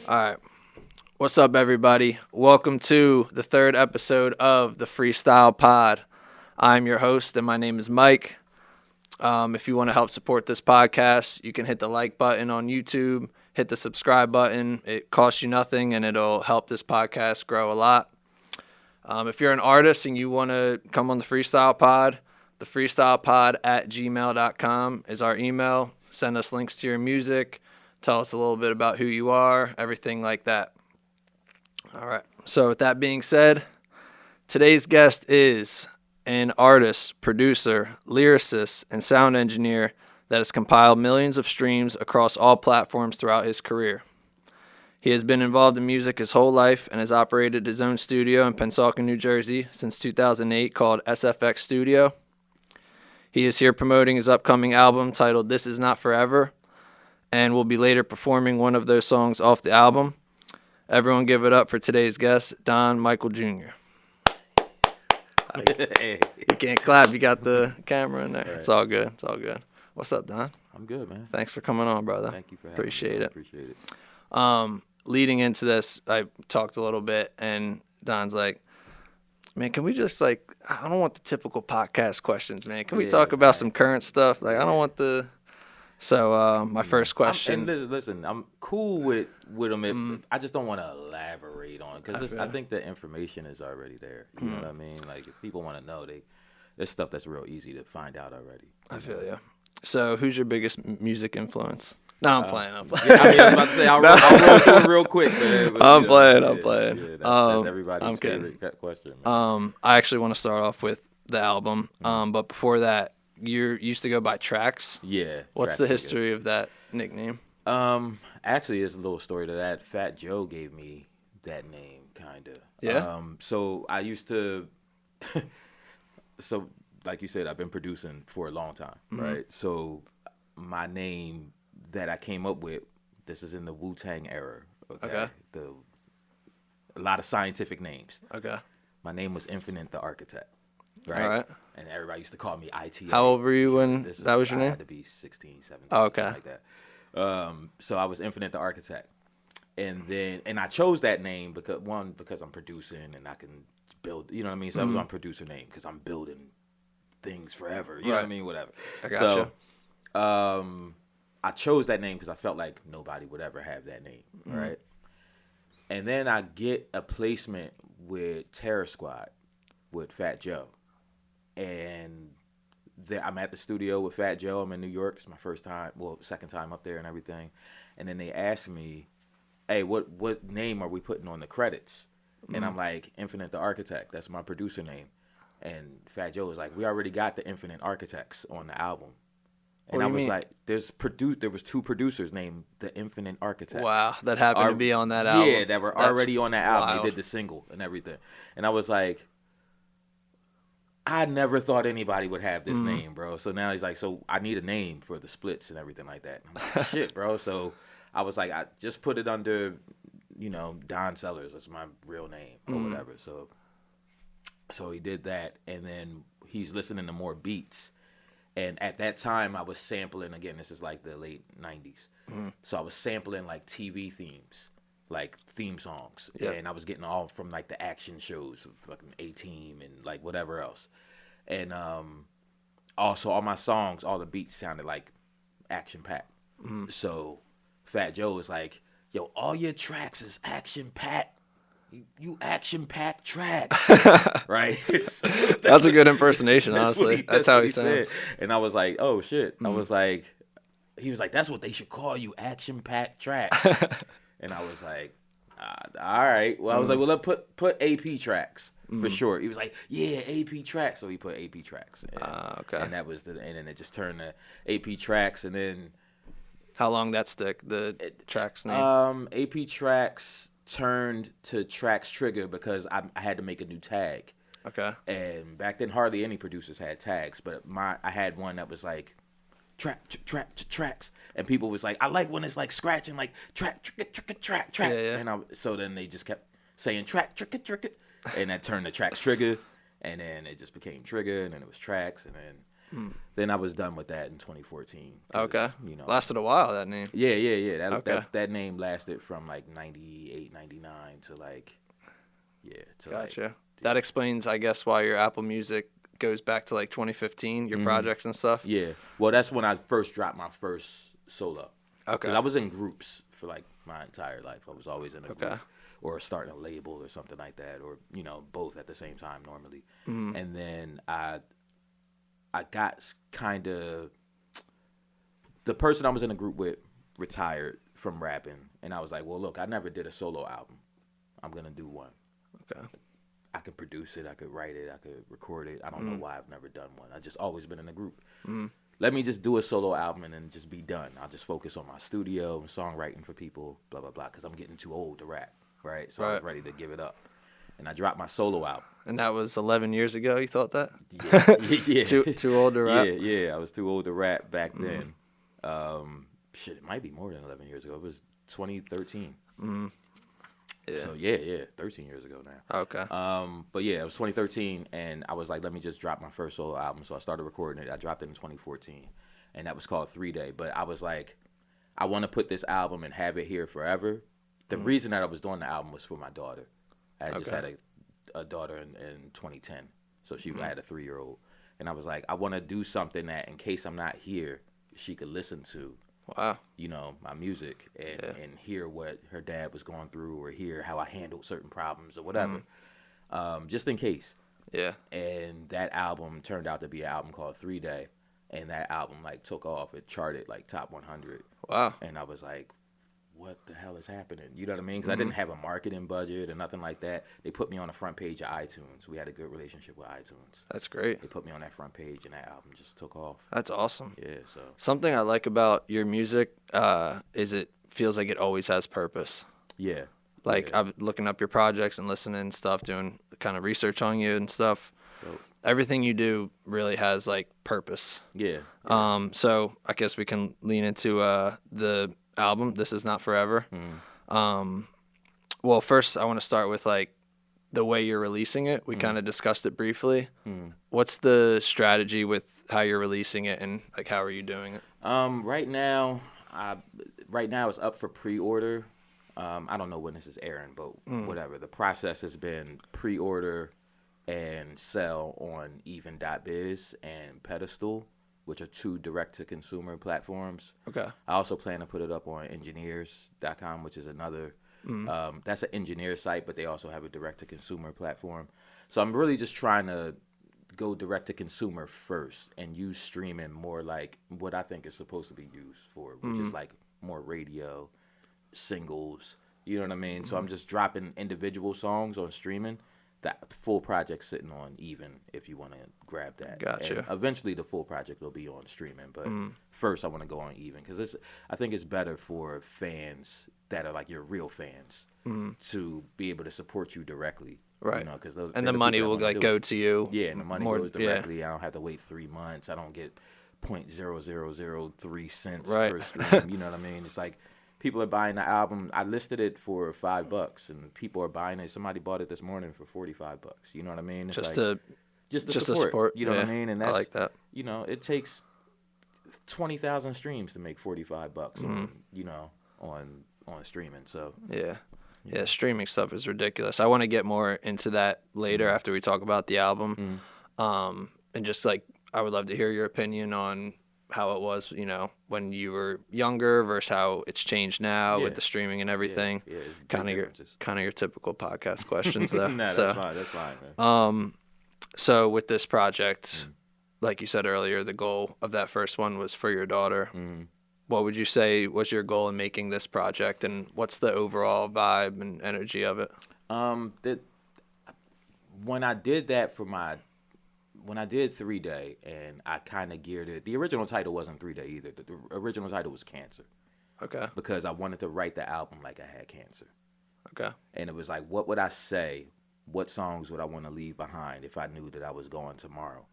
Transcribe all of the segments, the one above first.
All right. What's up, everybody? Welcome to the third episode of the Freestyle Pod. I'm your host, and my name is Mike. If you want to help support this podcast, you can hit the like button on YouTube, hit the subscribe button. It costs you nothing, and it'll help this podcast grow a lot. If you're an artist and you want to come on the Freestyle Pod, the freestylepod@gmail.com is our email. Send us links to your music. Tell us a little bit about who you are, everything like that. All right. So with that being said, today's guest is an artist, producer, lyricist, and sound engineer that has compiled millions of streams across all platforms throughout his career. He has been involved in music his whole life and has operated his own studio in Pensacola, New Jersey since 2008 called SFX Studio. He is here promoting his upcoming album titled This Is Not Forever, and will be later performing one of those songs off the album. Everyone give it up for today's guest, Don Michael Jr. You can't clap. You got the camera in there. Right. It's all good. It's all good. What's up, Don? I'm good, man. Thanks for coming on, brother. Thank you for having me. Appreciate it. Leading into this, I talked a little bit, and Don's like, man, can we just, I don't want the typical podcast questions, man. Can we talk about some current stuff? I don't want the... So my first question. Listen, I'm cool with them. I just don't want to elaborate on it because I think the information is already there. You know what I mean? Like if people want to know, there's stuff that's real easy to find out already. I feel you. So who's your biggest music influence? No, I'm playing. Yeah, I was about to say I'll roll to it real quick. But I'm playing. Yeah, that's everybody's favorite question. Man. I actually want to start off with the album. But before that. You used to go by Tracks? Yeah. What's the history of that nickname? Actually, there's a little story to that. Fat Joe gave me that name, kind of. Yeah? So I used to... So, like you said, I've been producing for a long time, right? So my name that I came up with, this is in the Wu-Tang era, okay? A lot of scientific names. Okay. My name was Infinite the Architect. Right? All right. And everybody used to call me ITA. How old were you when that was your name? I had to be 16, 17, okay. Something like that. So I was Infinite the Architect. And I chose that name because I'm producing and I can build, you know what I mean? So that was my producer name because I'm building things forever. You know what I mean? Whatever. I gotcha. So I chose that name because I felt like nobody would ever have that name, right? And then I get a placement with Terror Squad with Fat Joe. And I'm at the studio with Fat Joe. I'm in New York. It's my second time up there and everything. And then they asked me, hey, what name are we putting on the credits? And I'm like, Infinite the Architect. That's my producer name. And Fat Joe was like, we already got the Infinite Architects on the album. And I was like, there was two producers named the Infinite Architects. Wow, that happened to be on that album. Yeah, that were already on that album. Wild. They did the single and everything. And I was like, I never thought anybody would have this name, bro. So now he's like, so I need a name for the splits and everything like that. I'm like, shit, bro. So I was like, I just put it under, Don Sellers. That's my real name or whatever. So he did that, and then he's listening to more beats. And at that time, I was sampling, again, this is like the late 90s. So I was sampling like TV themes, like theme songs. Yep. And I was getting all from like the action shows, fucking A-Team and like whatever else. And also all my songs, all the beats sounded like action-packed. So Fat Joe was like, yo, all your tracks is action-packed. You action-packed tracks, right? So that's a good impersonation, honestly. That's how he sounds. Said. And I was like, oh, shit. I was like, he was like, that's what they should call you, action-packed tracks. And I was like, all right. Well, I was like, well, let's put AP tracks for sure. He was like, yeah, AP tracks. So he put AP tracks. And, okay. And that was and then it just turned to AP tracks. And then. How long that stick, the tracks name? AP tracks turned to Tracks Trigger because I had to make a new tag. Okay. And back then, hardly any producers had tags, but I had one that was like tracks, and people was like, I like when it's like scratching, like track. Yeah. And so then they just kept saying track, and that turned to Tracks Trigger, and then it just became Trigger, and then it was Tracks, and then Then I was done with that in 2014. Okay. You know, Lasted a while, that name. yeah. Okay. That name lasted from like 98, 99 to like, Gotcha. Like, that explains, I guess, why your Apple Music goes back to like 2015, your projects and stuff. Yeah. Well, that's when I first dropped my first solo. Okay. Because I was in groups for like my entire life. I was always in a group or starting a label or something like that, or, you know, both at the same time normally. And then I got kind of, the person I was in a group with retired from rapping, and I was like, well, look, I never did a solo album. I'm going to do one. Okay. I could produce it, I could write it, I could record it. I don't know why I've never done one. I just always been in a group. Let me just do a solo album and then just be done. I'll just focus on my studio and songwriting for people, blah, blah, blah, because I'm getting too old to rap, right? So I was ready to give it up. And I dropped my solo album. And that was 11 years ago, you thought that? Yeah. Too old to rap? Yeah. I was too old to rap back then. It might be more than 11 years ago. It was 2013. Yeah. So, yeah, 13 years ago now. Okay. But, yeah, it was 2013, and I was like, let me just drop my first solo album. So I started recording it. I dropped it in 2014, and that was called 3 Day. But I was like, I want to put this album and have it here forever. The reason that I was doing the album was for my daughter. I just had a daughter in 2010, so I had a 3-year-old. And I was like, I want to do something that in case I'm not here, she could listen to. Wow. You know, my music and hear what her dad was going through or hear how I handled certain problems or whatever, just in case. Yeah. And that album turned out to be an album called 3 Day, and that album, like, took off. It charted, like, top 100. Wow. And I was like, what the hell is happening? You know what I mean? Because I didn't have a marketing budget or nothing like that. They put me on the front page of iTunes. We had a good relationship with iTunes. That's great. They put me on that front page, and that album just took off. That's awesome. Yeah, so. Something I like about your music is it feels like it always has purpose. Yeah. Like, I'm looking up your projects and listening and stuff, doing kind of research on you and stuff. Dope. Everything you do really has, like, purpose. Yeah. So I guess we can lean into the album, This Is Not Forever. Well, first I want to start with, like, the way you're releasing it. We kind of discussed it briefly. What's the strategy with how you're releasing it, and, like, how are you doing it? Right now it's up for pre-order. I don't know when this is airing, but whatever. The process has been pre-order and sell on even.biz and Pedestal, which are 2 direct-to-consumer platforms. Okay. I also plan to put it up on engineers.com, which is another, that's an engineer site, but they also have a direct-to-consumer platform. So I'm really just trying to go direct-to-consumer first and use streaming more like what I think is supposed to be used for, which is like more radio, singles, you know what I mean? So I'm just dropping individual songs on streaming. That full project sitting on even if you want to grab that. Gotcha. And eventually the full project will be on streaming, but first I want to go on even because I think it's better for fans that are like your real fans to be able to support you directly. Right. You know, cause and the money will, like, go to you. Yeah, and the money goes directly. I don't have to wait 3 months. I don't get 0.0003 cents per stream. You know what I mean? It's like people are buying the album. I listed it for $5, and people are buying it. Somebody bought it this morning for $45. You know what I mean? It's just like, to support. support. You know what I mean? And that's, I like that. You know, it takes 20,000 streams to make $45. On, you know, on streaming. So yeah, streaming stuff is ridiculous. I want to get more into that later after we talk about the album, and just, like, I would love to hear your opinion on how it was, you know, when you were younger versus how it's changed now with the streaming and everything. Yeah, kind of your typical podcast questions, though. Nah, so, that's fine, man. So with this project, like you said earlier, the goal of that first one was for your daughter. What would you say was your goal in making this project, and what's the overall vibe and energy of it? When I did that when I did 3 Day, and I kind of geared it, the original title wasn't 3 Day either. The original title was Cancer. Okay. Because I wanted to write the album like I had cancer. Okay. And it was like, what would I say? What songs would I want to leave behind if I knew that I was going tomorrow?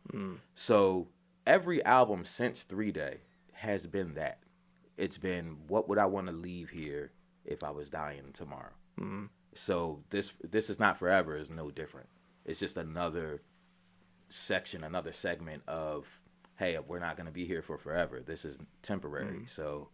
So every album since 3 Day has been that. It's been, what would I want to leave here if I was dying tomorrow? So this Is Not Forever is no different. It's just another section, another segment of hey, we're not going to be here for forever. This is temporary. So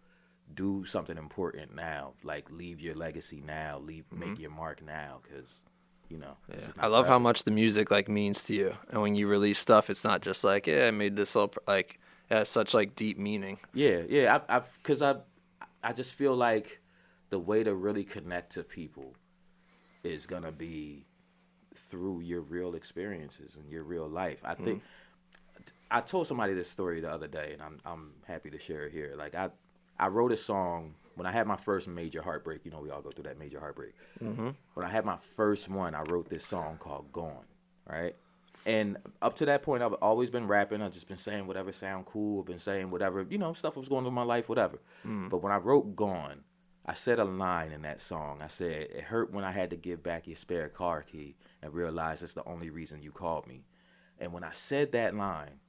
do something important now. Like, leave your legacy now. Make your mark now, because, you know. This is not I love how forever. much the music like means to you, and when you release stuff, it's not just like, yeah, I made this all like, it has such like deep meaning. Yeah. I just feel like the way to really connect to people is going to be through your real experiences and your real life. I think I told somebody this story the other day, and I'm happy to share it here. Like, I wrote a song when I had my first major heartbreak. You know, we all go through that major heartbreak. When I had my first one, I wrote this song called "Gone," right? And up to that point, I've always been rapping. I've just been saying whatever sound cool. I've been saying whatever, you know, stuff was going on in my life, whatever. But when I wrote "Gone," I said a line in that song. I said, "It hurt when I had to give back your spare car key and realize it's the only reason you called me." And when I said that line,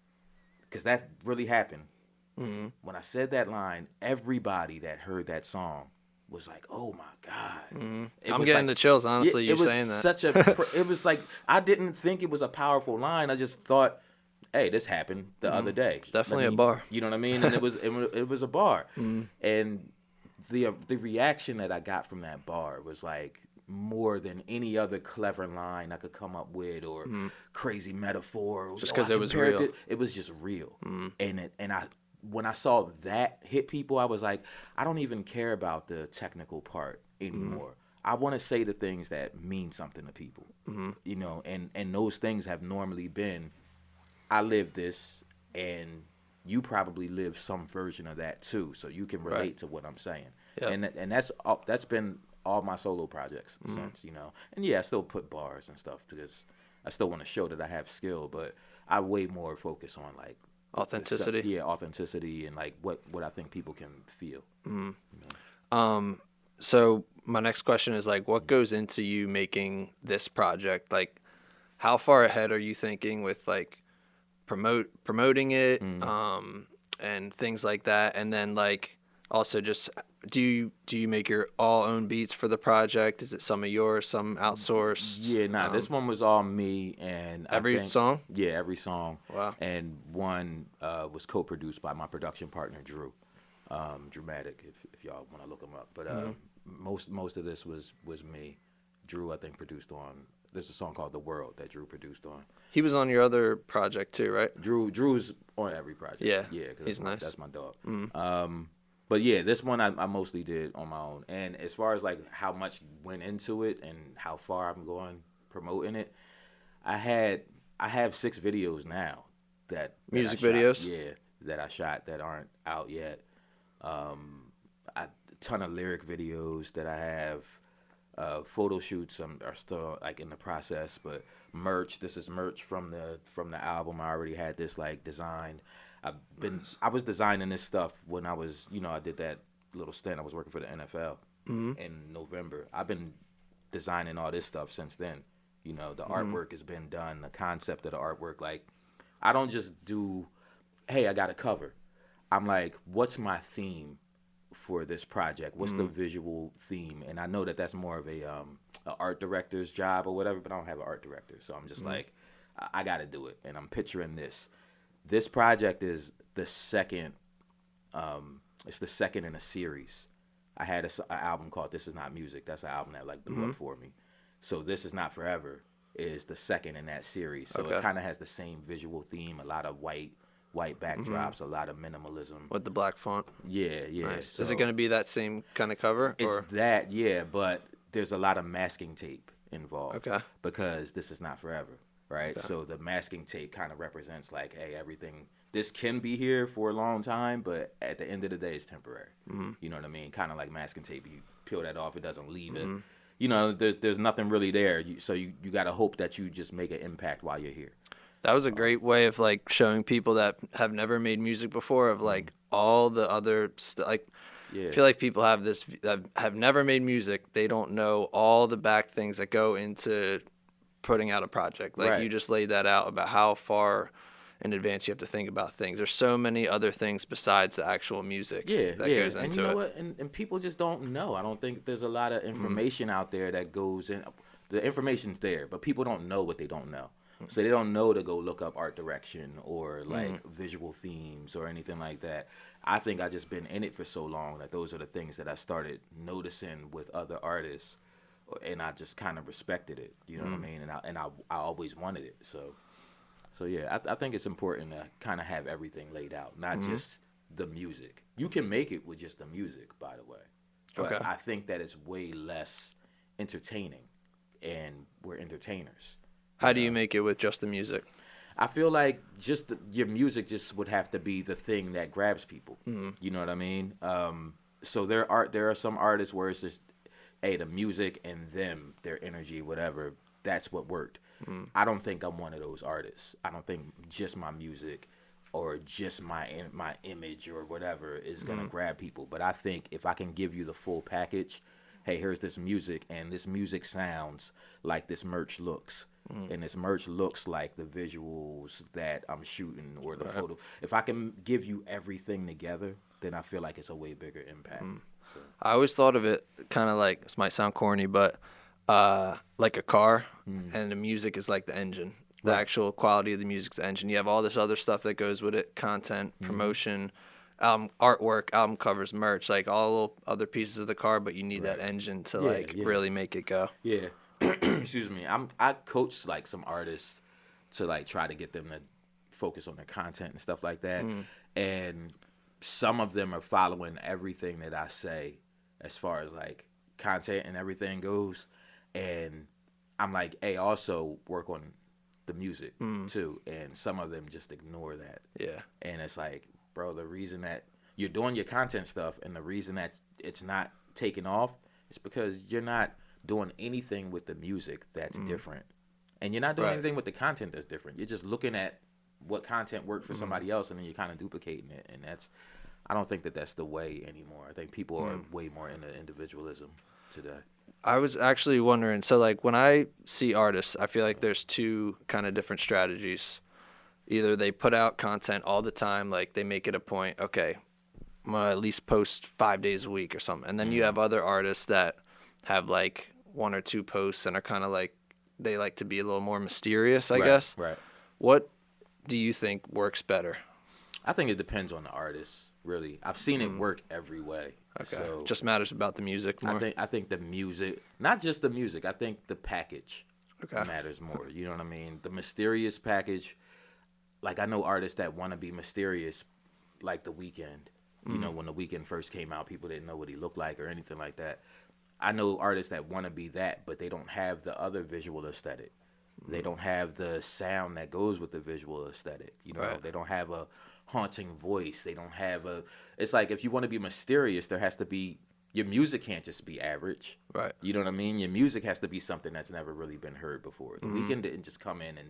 because that really happened, when I said that line, everybody that heard that song was like, "Oh my God!" I'm getting the chills, honestly. You saying that? It was like, I didn't think it was a powerful line. I just thought, hey, this happened the other day. It's definitely a bar. You know what I mean? And it was a bar, and the reaction that I got from that bar was like more than any other clever line I could come up with, or crazy metaphor. Just because it was real. It was just real, when I saw that hit people, I was like, I don't even care about the technical part anymore. I want to say the things that mean something to people, you know, and those things have normally been, I live this, and you probably live some version of that too, so you can relate to what I'm saying. Yep. And that's been all my solo projects since, you know. And yeah, I still put bars and stuff because I still want to show that I have skill, but I way more focus on like authenticity. Authenticity, and like what I think people can feel. You know? So my next question is like, what goes into you making this project? Like, how far ahead are you thinking with like promoting it, and things like that? And then like, also just, do you make your all own beats for the project? Is it some of yours, some outsourced? Yeah, this one was all me, and every song. Yeah, every song. Wow. And one was co-produced by my production partner Drew, Dramatic. If y'all want to look him up, but most of this was me. Drew, I think, produced on. There's a song called "The World" that Drew produced on. He was on your other project too, right? Drew's on every project. Yeah, cause he's nice. That's my dog. But yeah, this one I mostly did on my own. And as far as like how much went into it and how far I'm going promoting it, I have 6 videos now that music videos. Yeah, that I shot that aren't out yet. A ton of lyric videos that I have. Photo shoots are still like in the process, but merch. This is merch from the album. I already had this like designed. I was designing this stuff when I was, you know, I did that little stint. I was working for the NFL in November. I've been designing all this stuff since then. You know, the artwork has been done. The concept of the artwork, like, I don't just do, hey, I got a cover. I'm like, what's my theme for this project? What's the visual theme? And I know that that's more of a art director's job or whatever, but I don't have an art director, so I'm just like, I got to do it. And I'm picturing this. This project is the second. It's the second in a series. I had an album called "This Is Not Music." That's an album that like blew up for me. So "This Is Not Forever" is the second in that series. So it kind of has the same visual theme. A lot of white backdrops, a lot of minimalism with the black font. Yeah. Nice. So is it going to be that same kind of cover? It's that, yeah, but there's a lot of masking tape involved. Okay. Because this is not forever. Right, so the masking tape kind of represents like, hey, everything, this can be here for a long time, but at the end of the day, it's temporary. You know what I mean? Kind of like masking tape, you peel that off, it doesn't leave it. You know, there's nothing really there, so you got to hope that you just make an impact while you're here. That was a great way of like showing people that have never made music before of like all the other like. Yeah. I feel like people have this that have never made music. They don't know all the back things that go into putting out a project. Like you just laid that out about how far in advance you have to think about things. There's so many other things besides the actual music that goes into it. And you know what? And people just don't know. I don't think there's a lot of information out there that goes in. The information's there, but people don't know what they don't know. So they don't know to go look up art direction or like visual themes or anything like that. I think I just been in it for so long that those are the things that I started noticing with other artists, and I just kind of respected it. You know what I mean? And I always wanted it. So yeah, I think it's important to kind of have everything laid out, not just the music. You can make it with just the music, by the way, but Okay. I think that it's way less entertaining, and we're entertainers. How do you make it with just the music? I feel like just your music just would have to be the thing that grabs people. You know what I mean? So there are some artists where it's just, hey, the music and them, their energy, whatever, that's what worked. I don't think I'm one of those artists. I don't think just my music or just my image or whatever is gonna grab people. But I think if I can give you the full package, hey, here's this music, and this music sounds like this merch looks. And this merch looks like the visuals that I'm shooting or the photo. If I can give you everything together, then I feel like it's a way bigger impact. So. I always thought of it kind of like, this might sound corny, but like a car, and the music is like the engine. The actual quality of the music's the engine. You have all this other stuff that goes with it: content, promotion, artwork, album covers, merch, like all little other pieces of the car. But you need that engine to really make it go. Yeah. Excuse me. I coach like some artists to like try to get them to focus on their content and stuff like that. And some of them are following everything that I say as far as like content and everything goes. And I'm like, hey, also work on the music too. And some of them just ignore that. Yeah. And it's like, bro, the reason that you're doing your content stuff and the reason that it's not taking off is because you're not doing anything with the music that's different. And you're not doing anything with the content that's different. You're just looking at what content worked for somebody else, and then you're kind of duplicating it. And I don't think that that's the way anymore. I think people are way more into individualism today. I was actually wondering, so like when I see artists, I feel like there's two kind of different strategies. Either they put out content all the time, like they make it a point, okay, I'm going to at least post 5 days a week or something. And then you have other artists that have like 1 or 2 posts and are kind of like, they like to be a little more mysterious, I guess. Right. What do you think works better? I think it depends on the artist, really. I've seen it work every way. Okay. So Just matters about the music more. I think the music, not just the music, I think the package Okay. matters more. You know what I mean? The mysterious package, like I know artists that want to be mysterious, like The Weeknd. You know, when The Weeknd first came out, people didn't know what he looked like or anything like that. I know artists that want to be that, but they don't have the other visual aesthetic. They don't have the sound that goes with the visual aesthetic. You know, they don't have a haunting voice. They don't have a. It's like if you want to be mysterious, there has to be. Your music can't just be average. Right. You know what I mean? Your music has to be something that's never really been heard before. The Weeknd didn't just come in and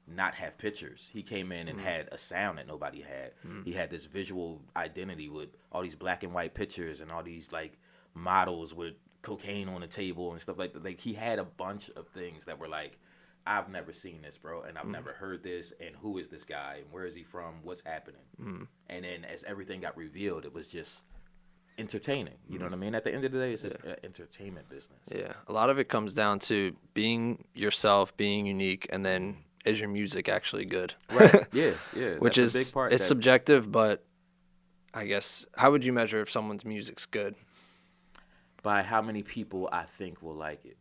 not have pictures. He came in and had a sound that nobody had. He had this visual identity with all these black and white pictures and all these like models with cocaine on the table and stuff like that. Like he had a bunch of things that were like, I've never seen this, bro, and I've never heard this, and who is this guy, and where is he from, what's happening? And then as everything got revealed, it was just entertaining. You know what I mean? At the end of the day, it's just an entertainment business. Yeah. A lot of it comes down to being yourself, being unique, and then is your music actually good? Right. Yeah. Which That's is, a big part. it's subjective, but I guess, how would you measure if someone's music's good? By how many people I think will like it.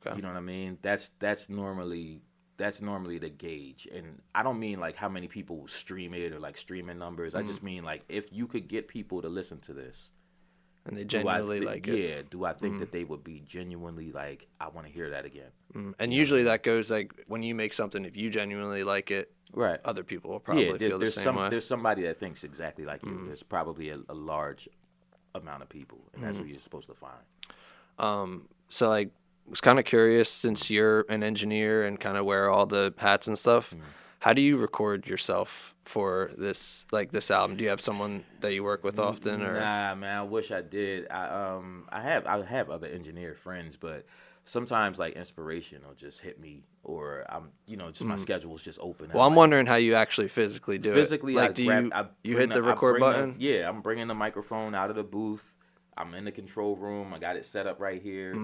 Okay. You know what I mean? That's normally the gauge. And I don't mean like how many people stream it or like streaming numbers. I just mean like if you could get people to listen to this. And they genuinely like it. Yeah. Do I think that they would be genuinely like, I want to hear that again? And usually that goes like when you make something, if you genuinely like it, right, other people will probably feel the same way. There's somebody that thinks exactly like you. There's probably a large amount of people, and that's what you're supposed to find. So like, I was kind of curious, since you're an engineer and kind of wear all the hats and stuff, how do you record yourself for this album? Do you have someone that you work with often, or? Nah, man, I wish I did. I have other engineer friends, but sometimes like inspiration will just hit me, or just my schedule is just open. Well, I'm wondering how you actually physically do it. Physically, like, you hit the record button? Yeah, I'm bringing the microphone out of the booth. I'm in the control room. I got it set up right here.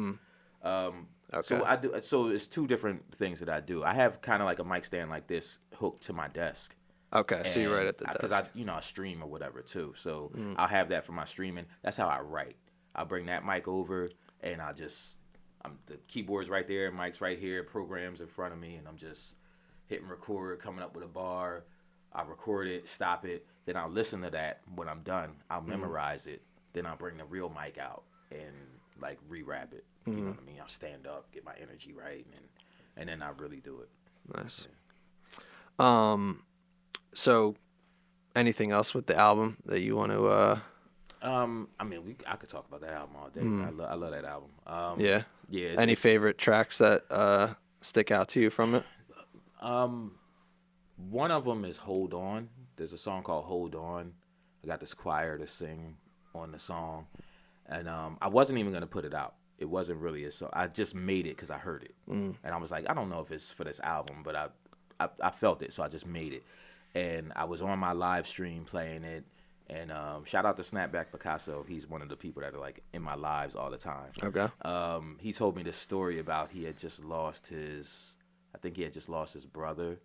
So I do. So it's two different things that I do. I have kind of like a mic stand like this hooked to my desk. Okay, so you're right at the desk. Because I stream or whatever too. So I'll have that for my streaming. That's how I write. I'll bring that mic over and the keyboard's right there, mic's right here, programs in front of me, and I'm just hitting record, coming up with a bar. I record it, stop it, then I'll listen to that. When I'm done, I'll memorize it. Then I'll bring the real mic out and like re-rap it. You know what I mean? I'll stand up, get my energy right, and then I really do it. Nice. Yeah. So anything else with the album that you want to? I mean, I could talk about that album all day. I love that album. Yeah. Yeah. Any favorite tracks that stick out to you from it? One of them is "Hold On." There's a song called "Hold On." I got this choir to sing on the song, and I wasn't even gonna put it out. It wasn't really a song. I just made it because I heard it, and I was like, I don't know if it's for this album, but I felt it, so I just made it. And I was on my live stream playing it, and shout out to Snapback Picasso. He's one of the people that are like in my lives all the time. Okay. He told me this story about he had just lost his brother,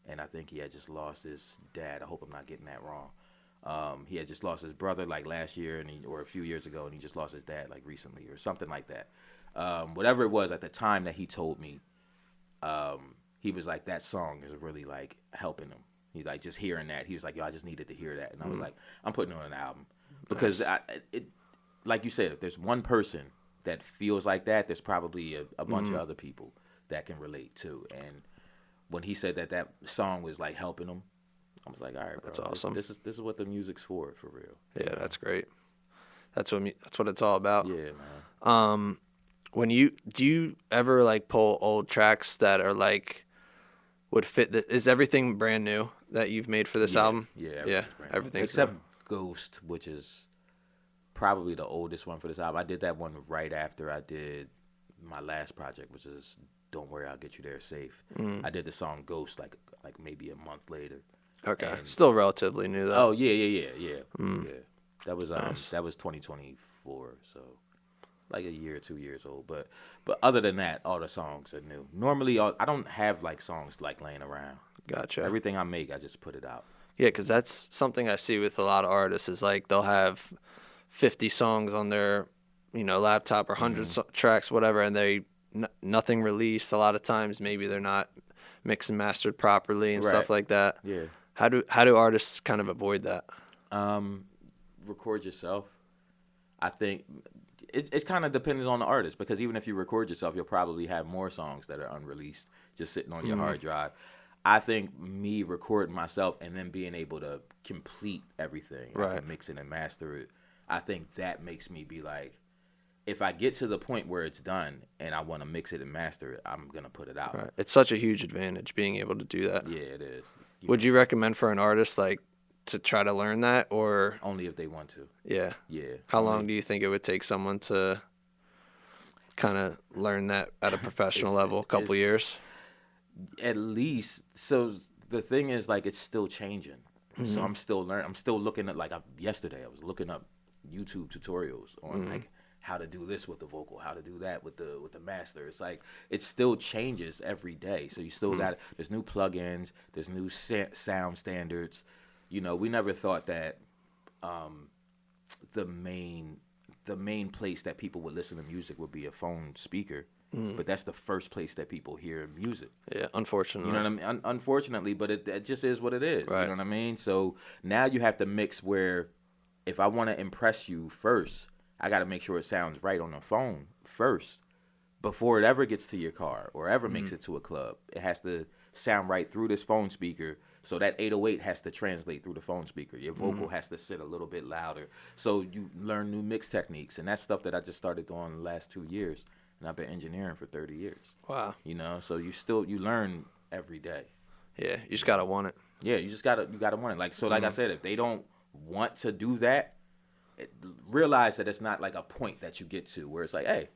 and I think he had just lost his dad. I hope I'm not getting that wrong. He had just lost his brother like last year or a few years ago, and he just lost his dad like recently or something like that. Whatever it was at the time that he told me, he was like, that song is really like helping him. He's like, just hearing that, he was like, yo, I just needed to hear that. And I was like, I'm putting it on an album. Because like you said, if there's one person that feels like that, there's probably a bunch of other people that can relate too. And when he said that song was like helping him, I was like, all right, bro, that's awesome. This is what the music's for real. Yeah, that's great. That's what it's all about. Yeah, man. Do you ever like pull old tracks that are like would fit? Is everything brand new that you've made for this album? Yeah, everything except Ghost, which is probably the oldest one for this album. I did that one right after I did my last project, which is Don't Worry, I'll Get You There Safe. I did the song Ghost like maybe a month later. Okay, still relatively new though. Oh yeah. Yeah. That was Nice. That was 2024, so like a year, 2 years old. But other than that, all the songs are new. Normally, I don't have like songs like laying around. Gotcha. Everything I make, I just put it out. Yeah, because that's something I see with a lot of artists is like they'll have 50 songs on their laptop or 100 tracks, whatever, and nothing released. A lot of times, maybe they're not mixed and mastered properly and stuff like that. Yeah. How do artists kind of avoid that? Record yourself. I think it's kind of dependent on the artist, because even if you record yourself, you'll probably have more songs that are unreleased just sitting on your hard drive. I think me recording myself and then being able to complete everything, I can mix it and master it. I think that makes me be like, if I get to the point where it's done and I want to mix it and master it, I'm going to put it out. Right. It's such a huge advantage being able to do that. Yeah, it is. Would you recommend for an artist like to try to learn that, or only if they want to? Yeah. Yeah. How long do you think it would take someone to kind of learn that at a professional level? A couple years? At least. So the thing is, like, it's still changing. So I'm still learning. I'm still looking at, like, yesterday I was looking up YouTube tutorials on like how to do this with the vocal, how to do that with the master. It's like it still changes every day. So you still got, there's new plugins, there's new sound standards. We never thought that the main place that people would listen to music would be a phone speaker. But that's the first place that people hear music. Yeah, unfortunately. You know what I mean? Unfortunately, but it just is what it is. Right. You know what I mean? So now you have to mix where if I want to impress you first, I got to make sure it sounds right on the phone first before it ever gets to your car or ever makes it to a club. It has to sound right through this phone speaker. So that 808 has to translate through the phone speaker. Your vocal has to sit a little bit louder. So you learn new mix techniques. And that's stuff that I just started doing in the last 2 years. And I've been engineering for 30 years. Wow. So you learn every day. Yeah, you just gotta want it. Yeah, you gotta want it. Like I said, if they don't want to do that, realize that it's not like a point that you get to where it's like, hey,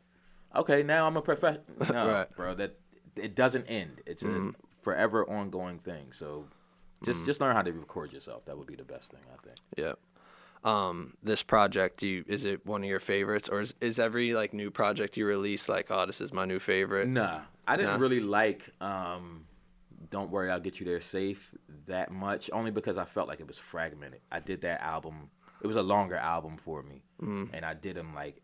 okay, now I'm a professional. No, Right. bro, that it doesn't end. It's a forever ongoing thing. So just learn how to record yourself. That would be the best thing, I think. Yeah. this project, is it one of your favorites, or is every like new project you release like, oh, this is my new favorite? Nah, I didn't Nah? really like Don't Worry, I'll Get You There Safe that much, only because I felt like it was fragmented. I did that album. It was a longer album for me, and I did them like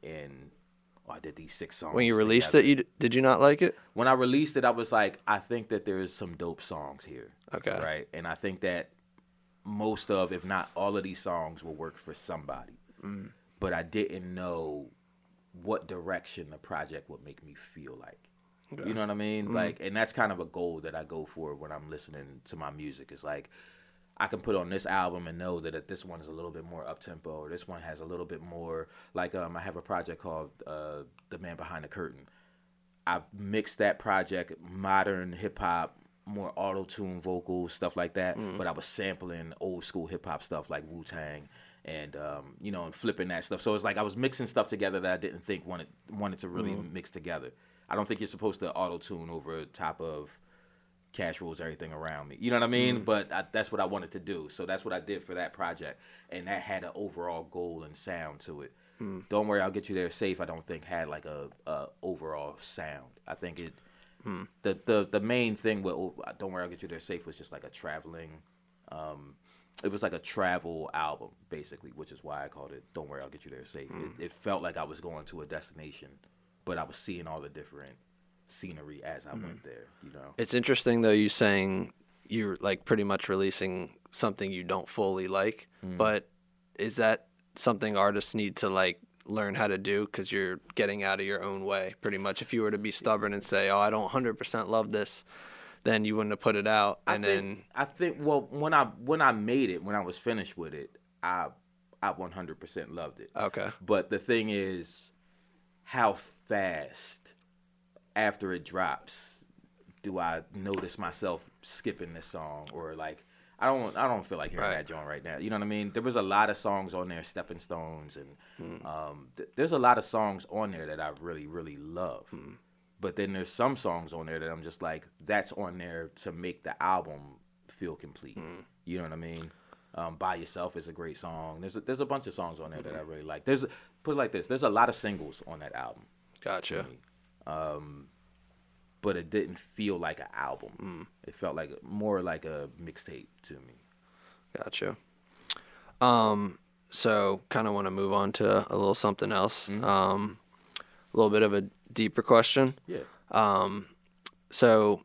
I did these 6 songs. When you released together. it, did you not like it? When I released it, I was like, I think that there's some dope songs here. Okay. Right, and I think that most of, if not all of these songs will work for somebody. But I didn't know what direction the project would make me feel like. Okay. You know what I mean? Like, and that's kind of a goal that I go for when I'm listening to my music. It's like, I can put on this album and know that this one is a little bit more up-tempo, or this one has a little bit more, like, I have a project called The Man Behind the Curtain. I've mixed that project, modern hip-hop, more auto-tune vocals, stuff like that, but I was sampling old-school hip-hop stuff like Wu-Tang and, and flipping that stuff. So it's like I was mixing stuff together that I didn't think wanted to really mix together. I don't think you're supposed to auto-tune over top of Cash Rules Everything Around Me. You know what I mean? But that's what I wanted to do. So that's what I did for that project. And that had an overall goal and sound to it. Don't Worry, I'll Get You There Safe, I don't think had like a overall sound. I think it the main thing with Don't Worry, I'll Get You There Safe was just like a traveling it was like a travel album, basically, which is why I called it Don't Worry, I'll Get You There Safe. It felt like I was going to a destination, but I was seeing all the different scenery as I went there, It's interesting though, you saying you're like pretty much releasing something you don't fully like, but is that something artists need to like learn how to do, because you're getting out of your own way pretty much? If you were to be stubborn and say, oh, I don't 100% love this, then you wouldn't have put it out. I think well, when I made it, when I was finished with it, I 100% loved it. Okay. But the thing is, how fast after it drops do I notice myself skipping this song, or like I don't feel like hearing that joint right now. You know what I mean? There was a lot of songs on there, Stepping Stones, and there's a lot of songs on there that I really, really love. But then there's some songs on there that I'm just like, that's on there to make the album feel complete. You know what I mean? By Yourself is a great song. There's a bunch of songs on there that I really like. Put it like this, there's a lot of singles on that album. Gotcha. But it didn't feel like an album. It felt like more like a mixtape to me. Gotcha. So kind of want to move on to a little something else. A little bit of a deeper question. Yeah. So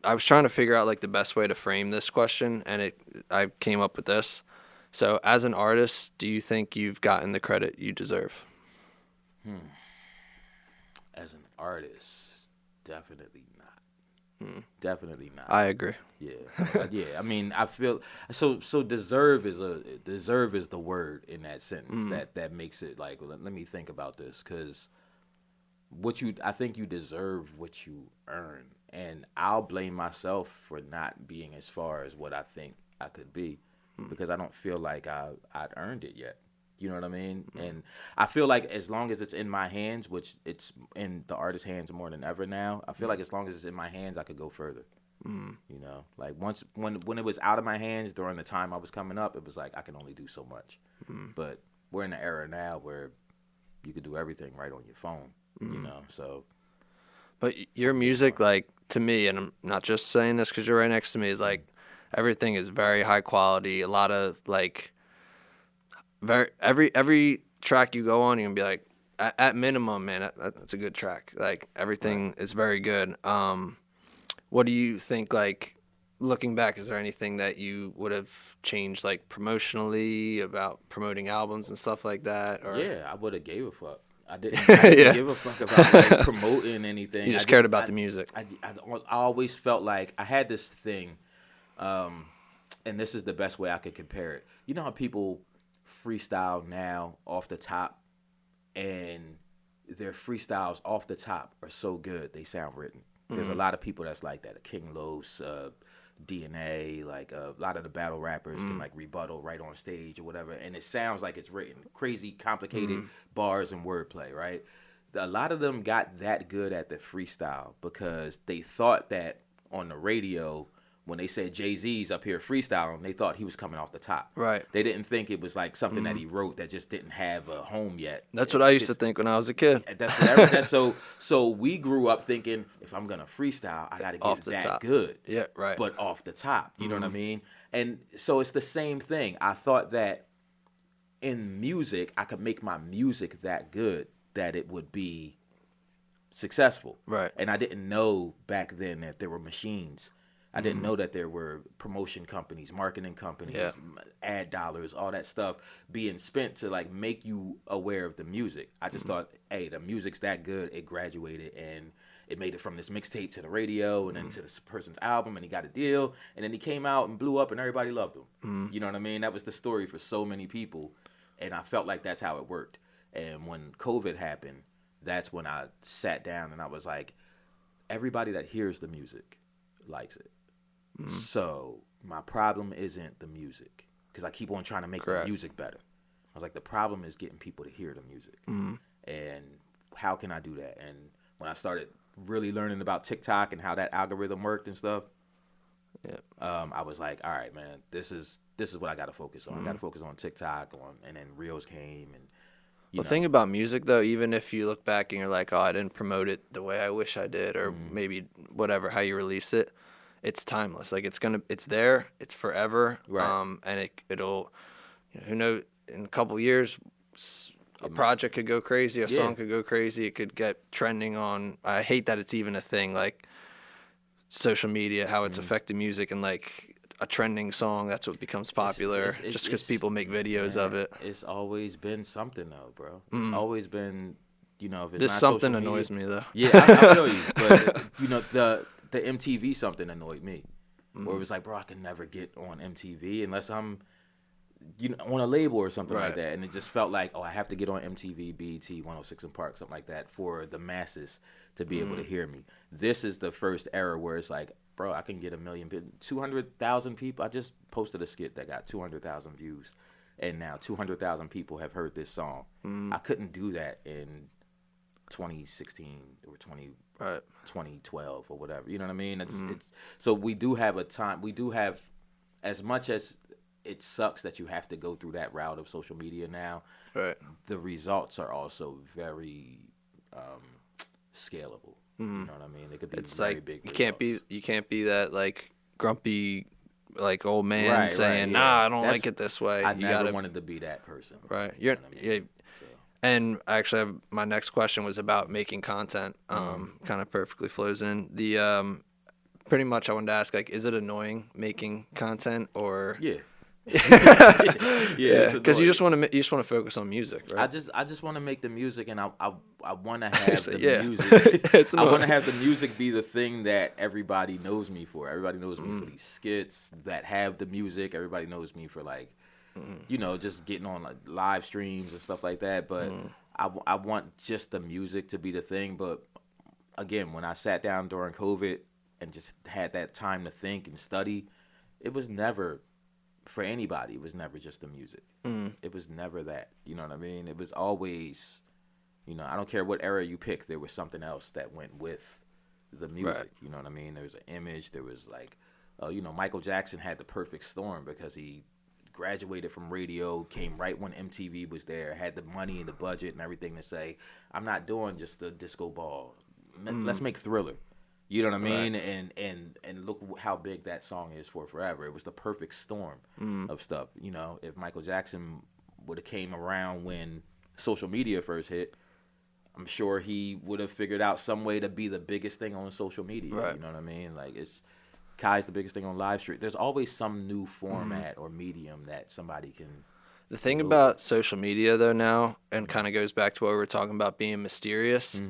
I was trying to figure out like the best way to frame this question, and I came up with this. So as an artist, do you think you've gotten the credit you deserve? As an artist, definitely not. Definitely not. I agree. Yeah. Yeah. I mean, I feel so deserve is the word in that sentence that makes it like, let me think about this, because I think you deserve what you earn, and I'll blame myself for not being as far as what I think I could be, because I don't feel like I'd earned it yet. You know what I mean? And I feel like as long as it's in my hands, which it's in the artist's hands more than ever now, I feel like as long as it's in my hands, I could go further. You know, like when it was out of my hands during the time I was coming up, it was like I can only do so much. But we're in an era now where you could do everything right on your phone. You know, so. But your music, like, to me, and I'm not just saying this because you're right next to me, is like everything is very high quality. A lot of like every track you go on, you're gonna be like, at minimum, man, that's a good track. Like everything is very good. What do you think? Like looking back, is there anything that you would have changed, like promotionally, about promoting albums and stuff like that? Or Yeah, I would have gave a fuck. I didn't give a fuck about like, promoting anything. You just cared about the music. I always felt like I had this thing, and this is the best way I could compare it. You know how people freestyle now off the top, and their freestyles off the top are so good they sound written. There's a lot of people that's like that. King Los, DNA, like a lot of the battle rappers can like rebuttal right on stage or whatever, and it sounds like it's written. Crazy, complicated bars and wordplay, right? A lot of them got that good at the freestyle because they thought that on the radio when they said Jay-Z's up here freestyling, they thought he was coming off the top. Right. They didn't think it was like something that he wrote that just didn't have a home yet. That's what I used to think when I was a kid. So we grew up thinking, if I'm gonna freestyle, I gotta get that top. good. Yeah, right. But off the top, you know what I mean? And so it's the same thing. I thought that in music, I could make my music that good that it would be successful. Right. And I didn't know back then that there were machines. I didn't know that there were promotion companies, marketing companies, ad dollars, all that stuff being spent to like make you aware of the music. I just thought, hey, the music's that good. It graduated and it made it from this mixtape to the radio and then to this person's album, and he got a deal, and then he came out and blew up and everybody loved him. You know what I mean? That was the story for so many people, and I felt like that's how it worked. And when COVID happened, that's when I sat down and I was like, everybody that hears the music likes it. So my problem isn't the music, because I keep on trying to make the music better. I was like, the problem is getting people to hear the music. And how can I do that? And when I started really learning about TikTok and how that algorithm worked and stuff, I was like, all right, man, this is what I got to focus on. I got to focus on TikTok, and then Reels came. And the thing about music, though, even if you look back and you're like, oh, I didn't promote it the way I wish I did, or maybe whatever, how you release it, it's timeless. Like it's there, it's forever. Right. And it'll, who knows, in a couple years, a project could go crazy, a song could go crazy, it could get trending on. I hate that it's even a thing, like social media, how it's affected music, and like a trending song, that's what becomes popular, just because people make videos of it. It's always been something, though, bro. It's always been, if it's This not something social media, annoys me, though. Yeah, I feel you. But, the MTV something annoyed me. Where it was like, bro, I can never get on MTV unless I'm, on a label or something like that. And it just felt like, I have to get on MTV, BET, 106 and Park, something like that, for the masses to be able to hear me. This is the first era where it's like, bro, I can get 200,000 people. I just posted a skit that got 200,000 views, and now 200,000 people have heard this song. I couldn't do that in 2016 or 2012 or whatever. You know what I mean? It's so we do have a time. We do have, as much as it sucks that you have to go through that route of social media now. Right. The results are also very scalable. You know what I mean? It could be very like, big. You can't be that like grumpy, like old man saying, "Nah, I don't like it this way." I never wanted to be that person. Right. You know what I mean? And actually, my next question was about making content. Kind of perfectly flows in. The pretty much I wanted to ask, like, is it annoying making content, or because you just want to focus on music, right? I just want to make the music, and I want to have the music. I want to have the music be the thing that everybody knows me for. Everybody knows me for these skits that have the music. Everybody knows me for like, just getting on like live streams and stuff like that. But I want just the music to be the thing. But again, when I sat down during COVID and just had that time to think and study, it was never, for anybody, it was never just the music. It was never that. You know what I mean? It was always, I don't care what era you pick, there was something else that went with the music. Right. You know what I mean? There was an image. There was like, Michael Jackson had the perfect storm because he graduated from radio, came right when MTV was there, had the money and the budget and everything to say, I'm not doing just the disco ball. Let's make Thriller. You know what I mean? Right. And look how big that song is for forever. It was the perfect storm of stuff. If Michael Jackson would have came around when social media first hit, I'm sure he would have figured out some way to be the biggest thing on social media. Right. You know what I mean? Like, Kai's the biggest thing on live stream. There's always some new format or medium that somebody can. The thing about social media, though, now, and kind of goes back to what we were talking about being mysterious,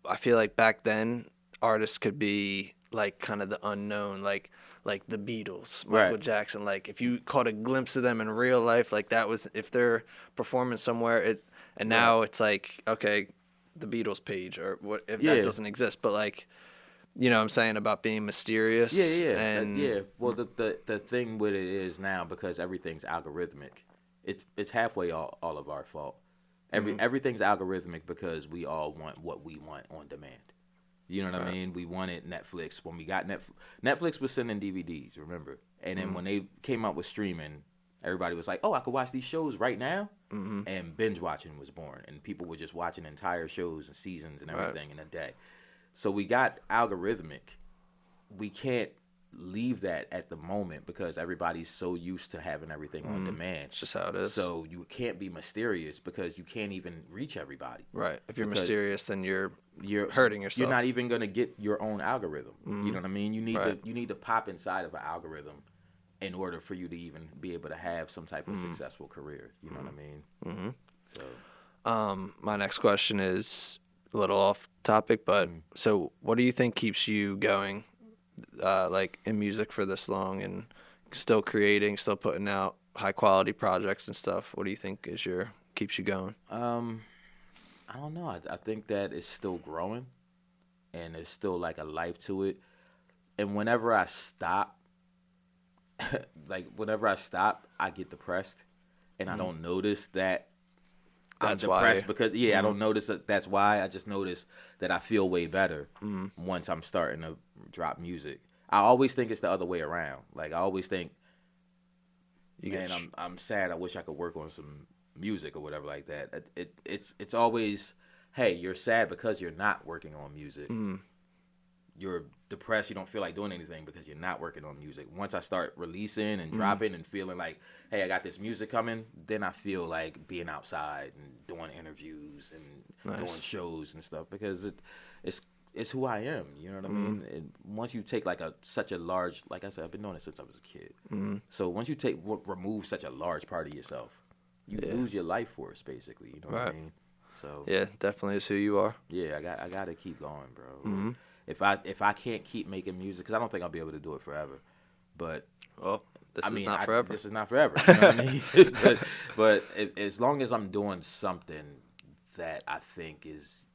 I feel like back then, artists could be like kind of the unknown, like the Beatles, Michael Jackson. Like if you caught a glimpse of them in real life, like that was, if they're performing somewhere, now it's like, okay, the Beatles page, or what if that doesn't exist, but like, you know what I'm saying about being mysterious. Well, the thing with it is now, because everything's algorithmic, it's halfway all of our fault. Everything's algorithmic because we all want what we want on demand. You know what I mean? We wanted Netflix. When we got Netflix was sending DVDs, remember? And then when they came out with streaming, everybody was like, oh, I could watch these shows right now. And binge watching was born. And people were just watching entire shows and seasons and everything in a day. So we got algorithmic. We can't leave that at the moment because everybody's so used to having everything on demand. It's just how it is. So you can't be mysterious because you can't even reach everybody. Right. If you're mysterious, then you're hurting yourself. You're not even going to get your own algorithm. You know what I mean? You need to pop inside of an algorithm in order for you to even be able to have some type of successful career. You know what I mean? So, my next question is a little off topic, but so what do you think keeps you going, like in music for this long and still creating, still putting out high quality projects and stuff? What do you think keeps you going? I don't know. I think that it's still growing and there's still like a life to it. And whenever I stop, I get depressed and I don't notice that I'm depressed because I don't notice that's why. I just notice that I feel way better once I'm starting to drop music. I always think it's the other way around. Like I always think, man, I'm sad. I wish I could work on some music or whatever like that. It's always, hey, you're sad because you're not working on music. You're depressed. You don't feel like doing anything because you're not working on music. Once I start releasing and dropping and feeling like, hey, I got this music coming, then I feel like being outside and doing interviews and doing shows and stuff because it's who I am. You know what I mean? And once you take like such a large, like I said, I've been doing it since I was a kid. So once you remove such a large part of yourself, you lose your life force basically. You know what I mean? So yeah, definitely is who you are. Yeah, I got to keep going, bro. If I can't keep making music, because I don't think I'll be able to do it forever. But this is not forever. This is not forever. You know what I mean? but as long as I'm doing something that I think is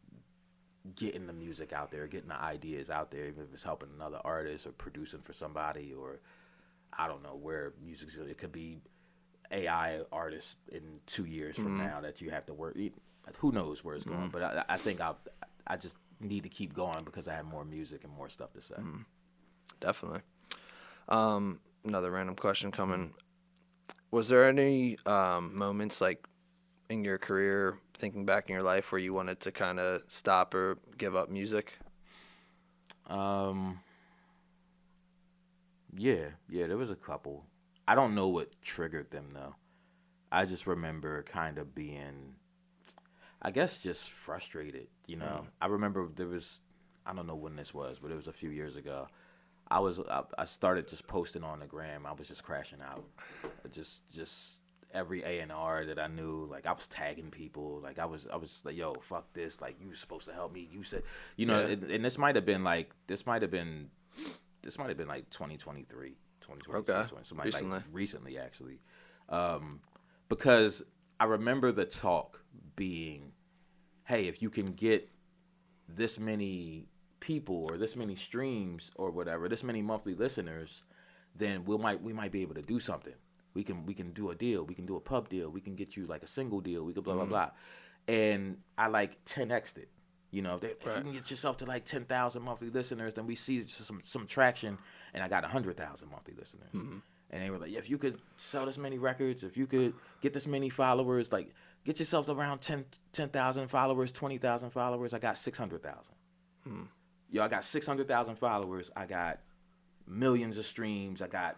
getting the music out there, getting the ideas out there, even if it's helping another artist or producing for somebody, or I don't know where music's. It could be AI artists in 2 years from now that you have to work. Who knows where it's going? But I think I just need to keep going because I have more music and more stuff to say. Definitely. Another random question coming. Was there any moments like in your career, thinking back in your life, where you wanted to kind of stop or give up music? Yeah, there was a couple. I don't know what triggered them though. I just remember kind of being, I guess, just frustrated. You know, I remember I don't know when this was, but it was a few years ago. I started just posting on the gram. I was just crashing out. Just every A&R that I knew, like I was tagging people. Like I was like, yo, fuck this. Like you were supposed to help me. You said, you know, and this might have been like 2023. 2020, okay. Recently. Like recently, actually. Because I remember the talk being, hey, if you can get this many people or this many streams or whatever, this many monthly listeners, then we might be able to do something. We can do a deal. We can do a pub deal. We can get you like a single deal. We could blah, blah, blah. And I like 10x'd it. You know, if you can get yourself to like 10,000 monthly listeners, then we see some traction. And I got 100,000 monthly listeners. And they were like, if you could sell this many records, if you could get this many followers, like get yourself to around 10,000 followers, 20,000 followers. I got 600,000. Yo, I got 600,000 followers. I got millions of streams. I got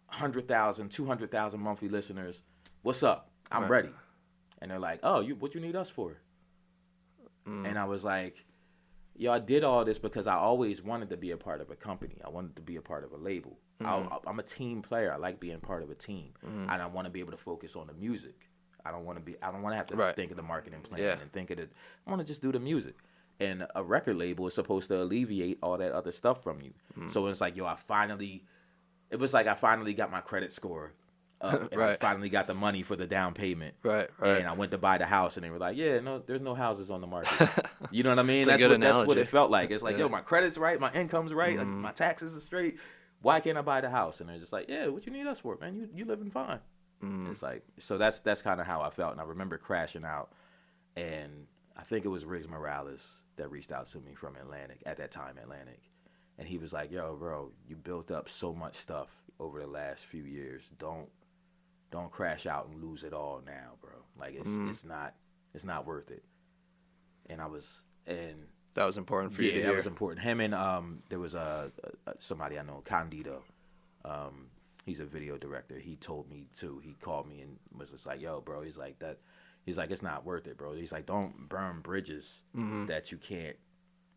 100,000, 200,000 monthly listeners. What's up? I'm ready. And they're like, oh, what you need us for? And I was like, yo, I did all this because I always wanted to be a part of a company. I wanted to be a part of a label. I'm a team player. I like being part of a team. And I want to be able to focus on the music. I don't want to have to think of the marketing plan and think of it. I want to just do the music. And a record label is supposed to alleviate all that other stuff from you. So it's like, yo, I finally got my credit score up, and I finally got the money for the down payment. And I went to buy the house, and they were like, yeah, no, there's no houses on the market. You know what I mean? That's what it felt like. It's like, yo, my credit's right, my income's right, like, my taxes are straight. Why can't I buy the house? And they're just like, yeah, what you need us for, man? You living fine. It's like, so that's kind of how I felt. And I remember crashing out, and I think it was Riggs Morales that reached out to me from Atlantic at that time, Atlantic, and he was like, "Yo, bro, you built up so much stuff over the last few years. Don't crash out and lose it all now, bro. Like it's not worth it." And that was important for you to hear. Yeah, that was important. Him and there was somebody I know, Candido. He's a video director. He told me too. He called me and was just like, "Yo, bro," he's like that. He's like, "It's not worth it, bro." He's like, "Don't burn bridges that you can't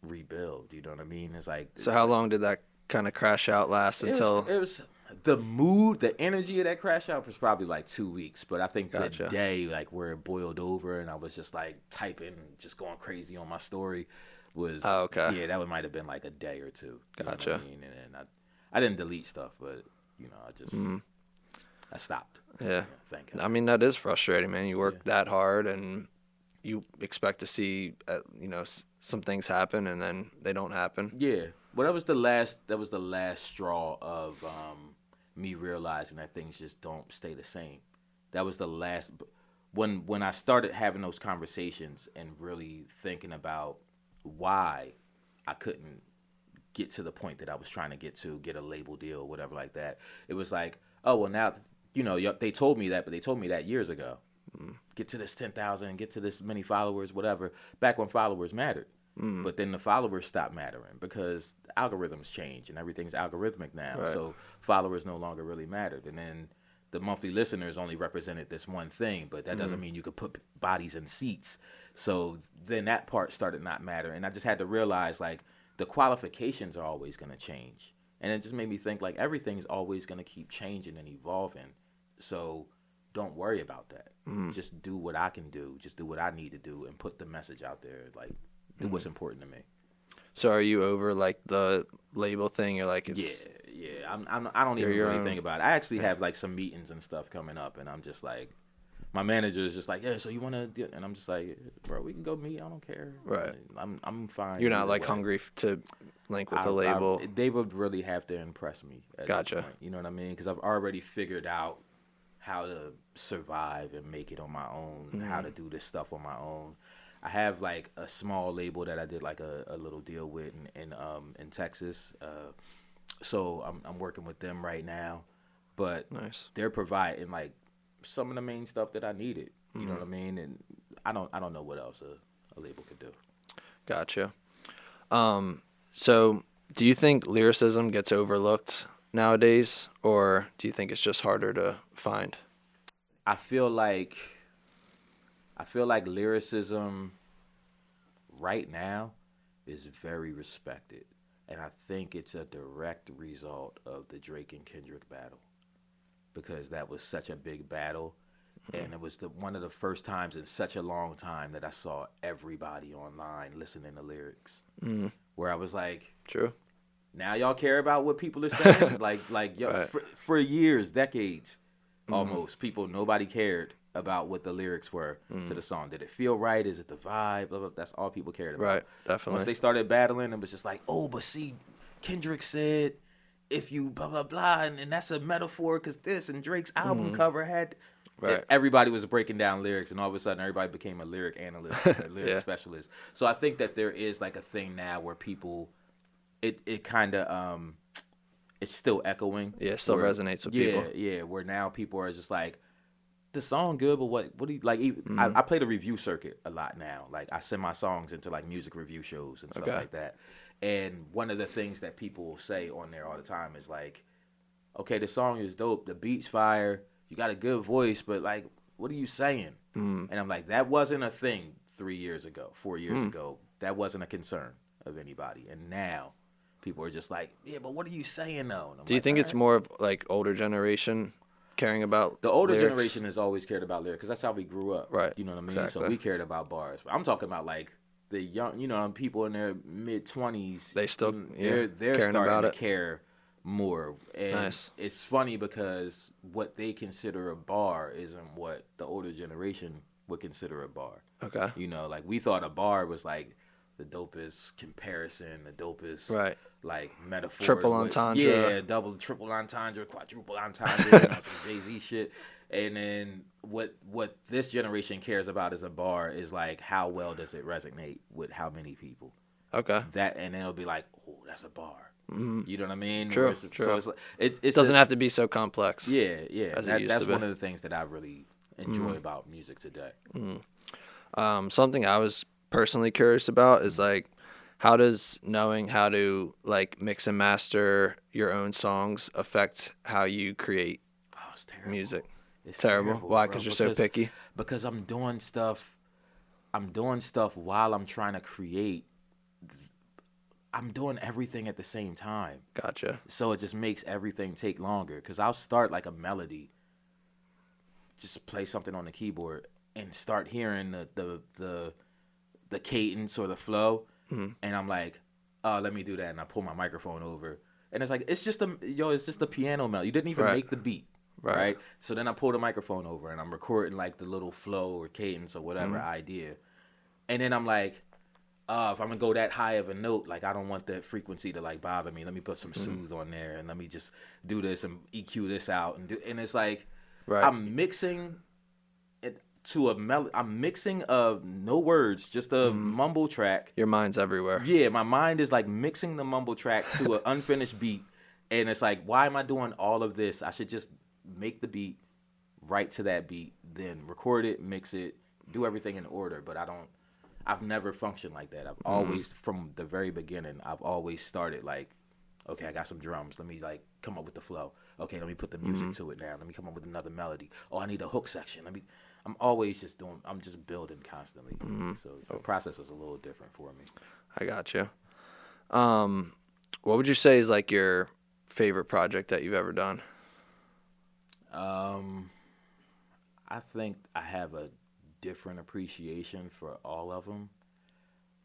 rebuild." You know what I mean? It's like. So how long did that kind of crash out last until? It was the mood, the energy of that crash out was probably like 2 weeks. But I think Gotcha. the day, like where it boiled over and I was just like typing, just going crazy on my story, was okay. Yeah, that might have been like a day or two. Gotcha. You know what I mean? And I didn't delete stuff, but I just I stopped. Yeah. Thank God. I mean, that is frustrating, man. You work that hard and you expect to see, some things happen and then they don't happen. Yeah. Well, that was the last straw of me realizing that things just don't stay the same. That was the last when I started having those conversations and really thinking about why I couldn't get to the point that I was trying to get a label deal or whatever like that. It was like, oh, well, now, they told me that, but they told me that years ago. Get to this 10,000, get to this many followers, whatever, back when followers mattered. But then the followers stopped mattering because algorithms change and everything's algorithmic now. Right. So followers no longer really mattered. And then the monthly listeners only represented this one thing, but that doesn't mean you could put bodies in seats. So then that part started not mattering. And I just had to realize, like, the qualifications are always going to change. And it just made me think, like, everything's always going to keep changing and evolving. So don't worry about that. Just do what I can do. Just do what I need to do and put the message out there. Like, do what's important to me. So are you over, like, the label thing? You're like, it's... Yeah. I don't even really think about it. I actually have, like, some meetings and stuff coming up, and I'm just like, my manager is just like, yeah, so you want to, and I'm just like, bro, we can go meet. I don't care. Right. I'm fine. You're not, like, hungry to link with a label? They would really have to impress me at Gotcha. this point. You know what I mean? Because I've already figured out how to survive and make it on my own, how to do this stuff on my own. I have, like, a small label that I did, like, a little deal with in Texas. So I'm working with them right now. But nice. They're providing, like, some of the main stuff that I needed. You know what I mean? And I don't know what else a label could do. Gotcha. So do you think lyricism gets overlooked nowadays, or do you think it's just harder to find? I feel like lyricism right now is very respected. And I think it's a direct result of the Drake and Kendrick battle. Because that was such a big battle. And it was one of the first times in such a long time that I saw everybody online listening to lyrics. Where I was like, true. Now y'all care about what people are saying? like yo, right. for years, decades, almost, nobody cared about what the lyrics were to the song. Did it feel right? Is it the vibe? Blah, blah, that's all people cared about. Right, definitely. Once they started battling, it was just like, oh, but see, Kendrick said, if you blah, blah, blah, and that's a metaphor because this, and Drake's album cover had... Right. Everybody was breaking down lyrics, and all of a sudden, everybody became a lyric analyst, a lyric specialist. So I think that there is, like, a thing now where people... It kind of... it's still echoing. Yeah, it still resonates with people. Yeah, where now people are just like, the song good, but what do you like? I play the review circuit a lot now. Like, I send my songs into, like, music review shows and stuff like that. And one of the things that people say on there all the time is like, okay, the song is dope, the beat's fire, you got a good voice, but, like, what are you saying? And I'm like, that wasn't a thing 3 years ago, 4 years ago. That wasn't a concern of anybody. And now people are just like, yeah, but what are you saying though? Do you think it's more of, like, older generation caring about the older lyrics? generation has always cared about lyrics because that's how we grew up. Right. You know what I mean? Exactly. So we cared about bars. I'm talking about, like, the young, people in their mid-20s. They still, they're starting about to it. care more. And Nice. It's funny because what they consider a bar isn't what the older generation would consider a bar. Okay. Like, we thought a bar was, like, the dopest comparison, the dopest Right. like metaphor. Triple entendre. Yeah, double, triple entendre, quadruple entendre, you know, some Jay-Z shit. And then what this generation cares about as a bar is like how well does it resonate with how many people. Okay. That, and then it'll be like, oh, that's a bar. Mm-hmm. You know what I mean? True. So it's like, it doesn't have to be so complex. Yeah, yeah. That's one be. of the things that I really enjoy about music today. Something I was personally curious about is like, how does knowing how to like mix and master your own songs affect how you create music? It's terrible. Why? Because you're so picky. Because I'm doing stuff while I'm trying to create. I'm doing everything at the same time. Gotcha. So it just makes everything take longer. Because I'll start like a melody, just play something on the keyboard, and start hearing the cadence or the flow, and I'm like, oh, let me do that, and I pull my microphone over, and it's like it's just the piano melody. You didn't even make the beat, right? So then I pull the microphone over, and I'm recording like the little flow or cadence or whatever idea, and then I'm like, if I'm gonna go that high of a note, like I don't want that frequency to like bother me. Let me put some soothe on there, and let me just do this and EQ this out, and it's like I'm mixing it to a melody. I'm mixing no words, just a mumble track. Your mind's everywhere. Yeah, my mind is like mixing the mumble track to an unfinished beat, and it's like, why am I doing all of this? I should just make the beat, write to that beat, then record it, mix it, do everything in order. But I've never functioned like that. I've always, from the very beginning, I've always started like, okay, I got some drums. Let me like come up with the flow. Okay, let me put the music to it now. Let me come up with another melody. Oh, I need a hook section. I'm always just I'm just building constantly. So the process is a little different for me. I got you. What would you say is like your favorite project that you've ever done? I think I have a different appreciation for all of them.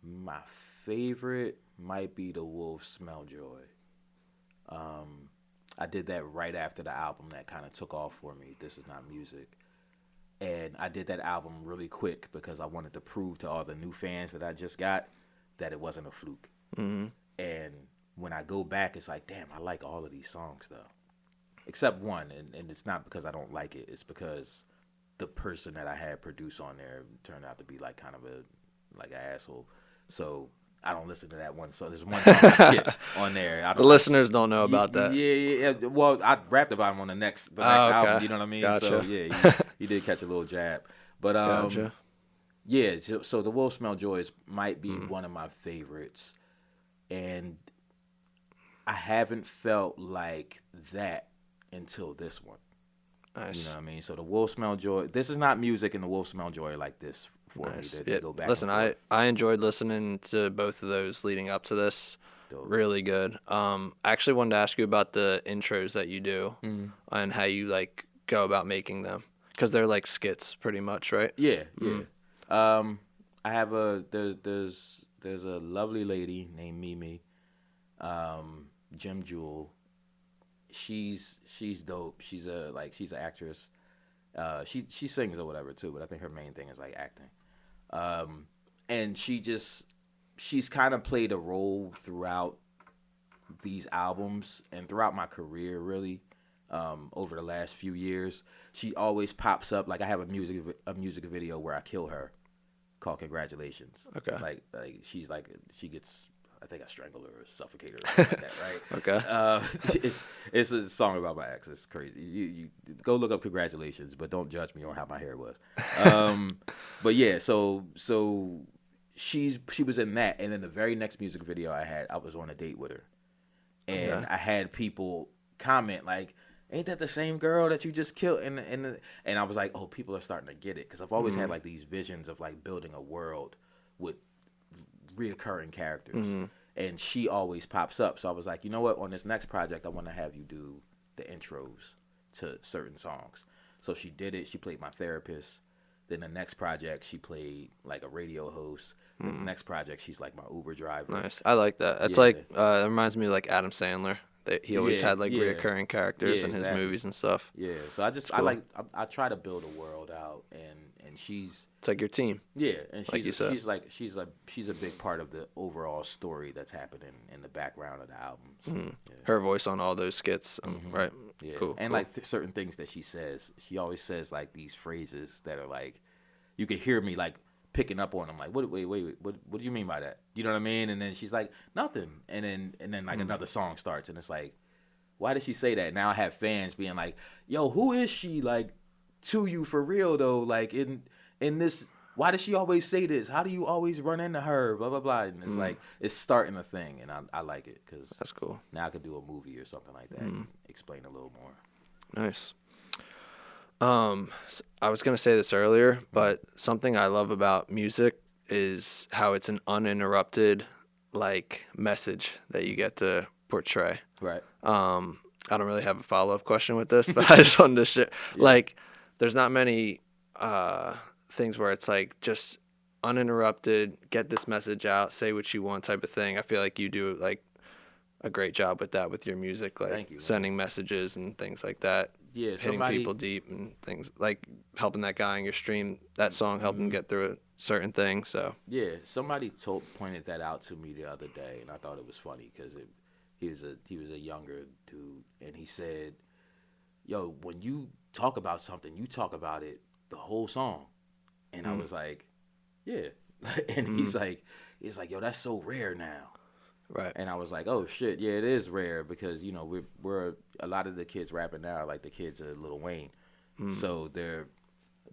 My favorite might be The Wolves Smell Joy. I did that right after the album that kind of took off for me, This Is Not Music. And I did that album really quick because I wanted to prove to all the new fans that I just got that it wasn't a fluke. And when I go back, it's like, damn, I like all of these songs, though. Except one, and it's not because I don't like it. It's because the person that I had produce on there turned out to be like kind of an asshole. So I don't listen to that one song. There's one song I skip on there. The listeners don't know about that. Yeah. Well, I rapped about him on the next album. You know what I mean? Gotcha. So yeah, you did catch a little jab. But Gotcha. Yeah. So The Wolf Smell Joys might be one of my favorites, and I haven't felt like that until this one. Nice. You know what I mean? So The Wolf Smell Joy. This is Not Music, and The Wolf Smell Joy like this for me. They go back. Listen, I enjoyed listening to both of those leading up to this. Dope. Really good. I actually wanted to ask you about the intros that you do and how you like go about making them, because they're like skits pretty much, right? Yeah. I have there's a lovely lady named Mimi, Jim Jewel. She's dope. She's an actress. She sings or whatever too, but I think her main thing is like acting. And she's kind of played a role throughout these albums and throughout my career, really. Over the last few years, she always pops up. Like I have a music video where I kill her, called "Congratulations." Okay. Like she gets. I think I strangled her or suffocated her or something like that, right? Okay. It's a song about my ex. It's crazy. You go look up "Congratulations," but don't judge me on how my hair was. But yeah, so she was in that, and then the very next music video I was on a date with her, and I had people comment like, "Ain't that the same girl that you just killed?" And I was like, "Oh, people are starting to get it," because I've always had like these visions of like building a world with reoccurring characters, and she always pops up. So I was like, you know what, on this next project I want to have you do the intros to certain songs. So she did it. She played my therapist. Then the next project she played like a radio host. The next project she's like my Uber driver. Nice. I like that. It's like it reminds me of like Adam Sandler. He always had like reoccurring characters in his movies and stuff. Yeah, so I try to build a world out and and she's It's like your team. yeah, and like you said. she's a big part of the overall story that's happening in the background of the album. So, yeah. Her voice on all those skits, right? Yeah, Cool. and cool. like certain things that she says, she always says like these phrases that are like, you could hear me like picking up on them. Like, wait, what do you mean by that? You know what I mean? And then she's like, nothing. And then like another song starts, and it's like, why did she say that? Now I have fans being like, yo, who is she like to you for real though? Like in this, why does she always say this? How do you always run into her? Blah blah blah. And it's like it's starting a thing, and I like it because That's cool. now I could do a movie or something like that and explain a little more. Nice. I was gonna say this earlier, but something I love about music is how it's an uninterrupted like message that you get to portray. Right. I don't really have a follow-up question with this, but I just wanted to share. Like, there's not many things where it's like just uninterrupted, get this message out, say what you want type of thing. I feel like you do like a great job with that with your music, like Thank you, sending messages and things like that. Yeah, hitting people deep and things like helping that guy in your stream, that song helped him get through a certain thing. So yeah, somebody pointed that out to me the other day, and I thought it was funny because he was a younger dude, and he said, "Yo, when you talk about something, you talk about it the whole song," and I was like, "Yeah," and he's like, "Yo, that's so rare now." right. And I was like, oh shit, yeah, it is rare because you know we're a lot of the kids rapping now, like the kids are Lil Wayne, so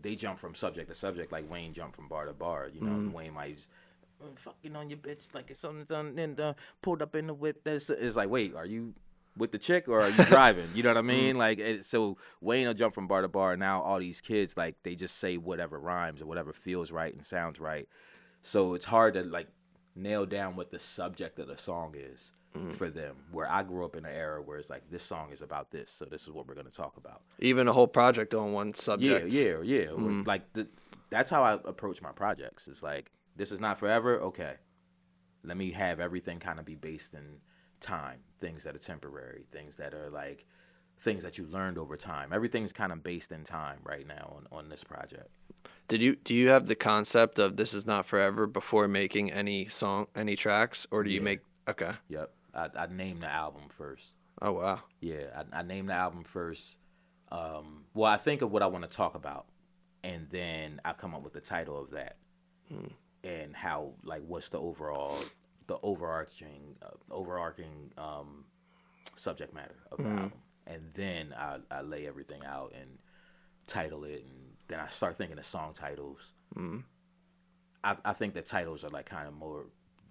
they jump from subject to subject like Wayne jumped from bar to bar. You know, Wayne might just, fucking on your bitch like it's something done and pulled up in the whip. It's like, wait, are you with the chick or are you driving? You know what I mean? Like so Wayne will jump from bar to bar. Now all these kids like they just say whatever rhymes or whatever feels right and sounds right. So it's hard to like nail down what the subject of the song is for them. Where I grew up in an era where it's like this song is about this, so this is what we're gonna talk about. Even a whole project on one subject. Yeah. Like that's how I approach my projects. It's like this is not forever. Okay, let me have everything kind of be based in time, things that are temporary, things that are like things that you learned over time. Everything's kind of based in time right now on this project. Do you have the concept of this is not forever before making any tracks, or do you make okay? Yep. I named the album first. Oh wow. Yeah, I named the album first. Well, I think of what I want to talk about, and then I come up with the title of that, and how like what's the overarching subject matter of the album, and then I lay everything out and title it, and then I start thinking of song titles. I think the titles are like kind of more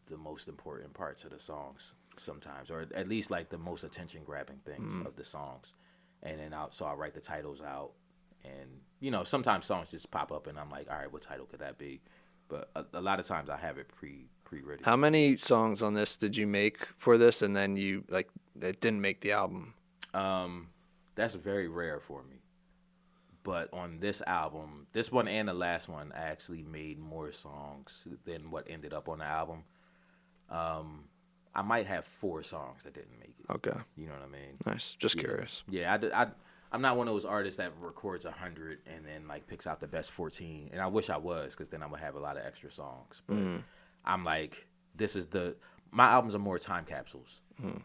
the most important parts of the songs sometimes, or at least like the most attention grabbing things of the songs. And then I write the titles out, and you know sometimes songs just pop up, and I'm like, all right, what title could that be? But a lot of times I have it pre-ready. How many songs on this did you make for this, and then you like it didn't make the album? That's very rare for me. But on this album, this one and the last one, I actually made more songs than what ended up on the album. I might have 4 songs that didn't make it. Okay. You know what I mean? Nice. Just curious. Yeah, I'm not one of those artists that records 100 and then like picks out the best 14. And I wish I was, because then I would have a lot of extra songs. But I'm like, my albums are more time capsules.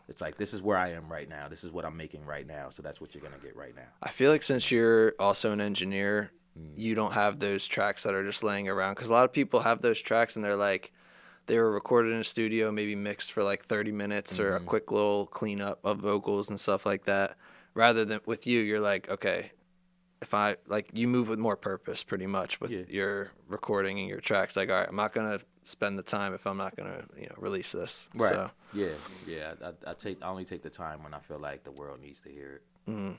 It's like, this is where I am right now. This is what I'm making right now. So that's what you're going to get right now. I feel like since you're also an engineer, you don't have those tracks that are just laying around. Because a lot of people have those tracks and they're like, they were recorded in a studio, maybe mixed for like 30 minutes or a quick little cleanup of vocals and stuff like that. Rather than with you, you're like, okay, if I like you move with more purpose pretty much with your recording and your tracks. Like, all right, I'm not going to spend the time if I'm not going to, release this. Right. So. Yeah. I only take the time when I feel like the world needs to hear it.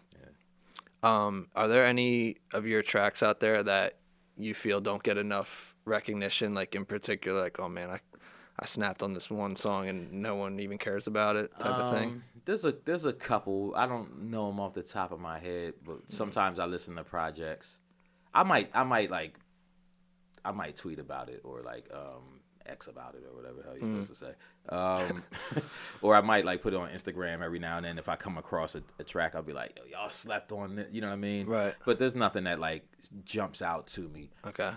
Are there any of your tracks out there that you feel don't get enough recognition, like in particular, like, oh man, I snapped on this one song and no one even cares about it type of thing? There's a couple. I don't know them off the top of my head, but sometimes I listen to projects. I might tweet about it, or like X about it or whatever the hell you're supposed to say. Or I might like put it on Instagram every now and then. If I come across a track, I'll be like, yo, y'all slept on it. You know what I mean? Right. But there's nothing that like jumps out to me. Okay.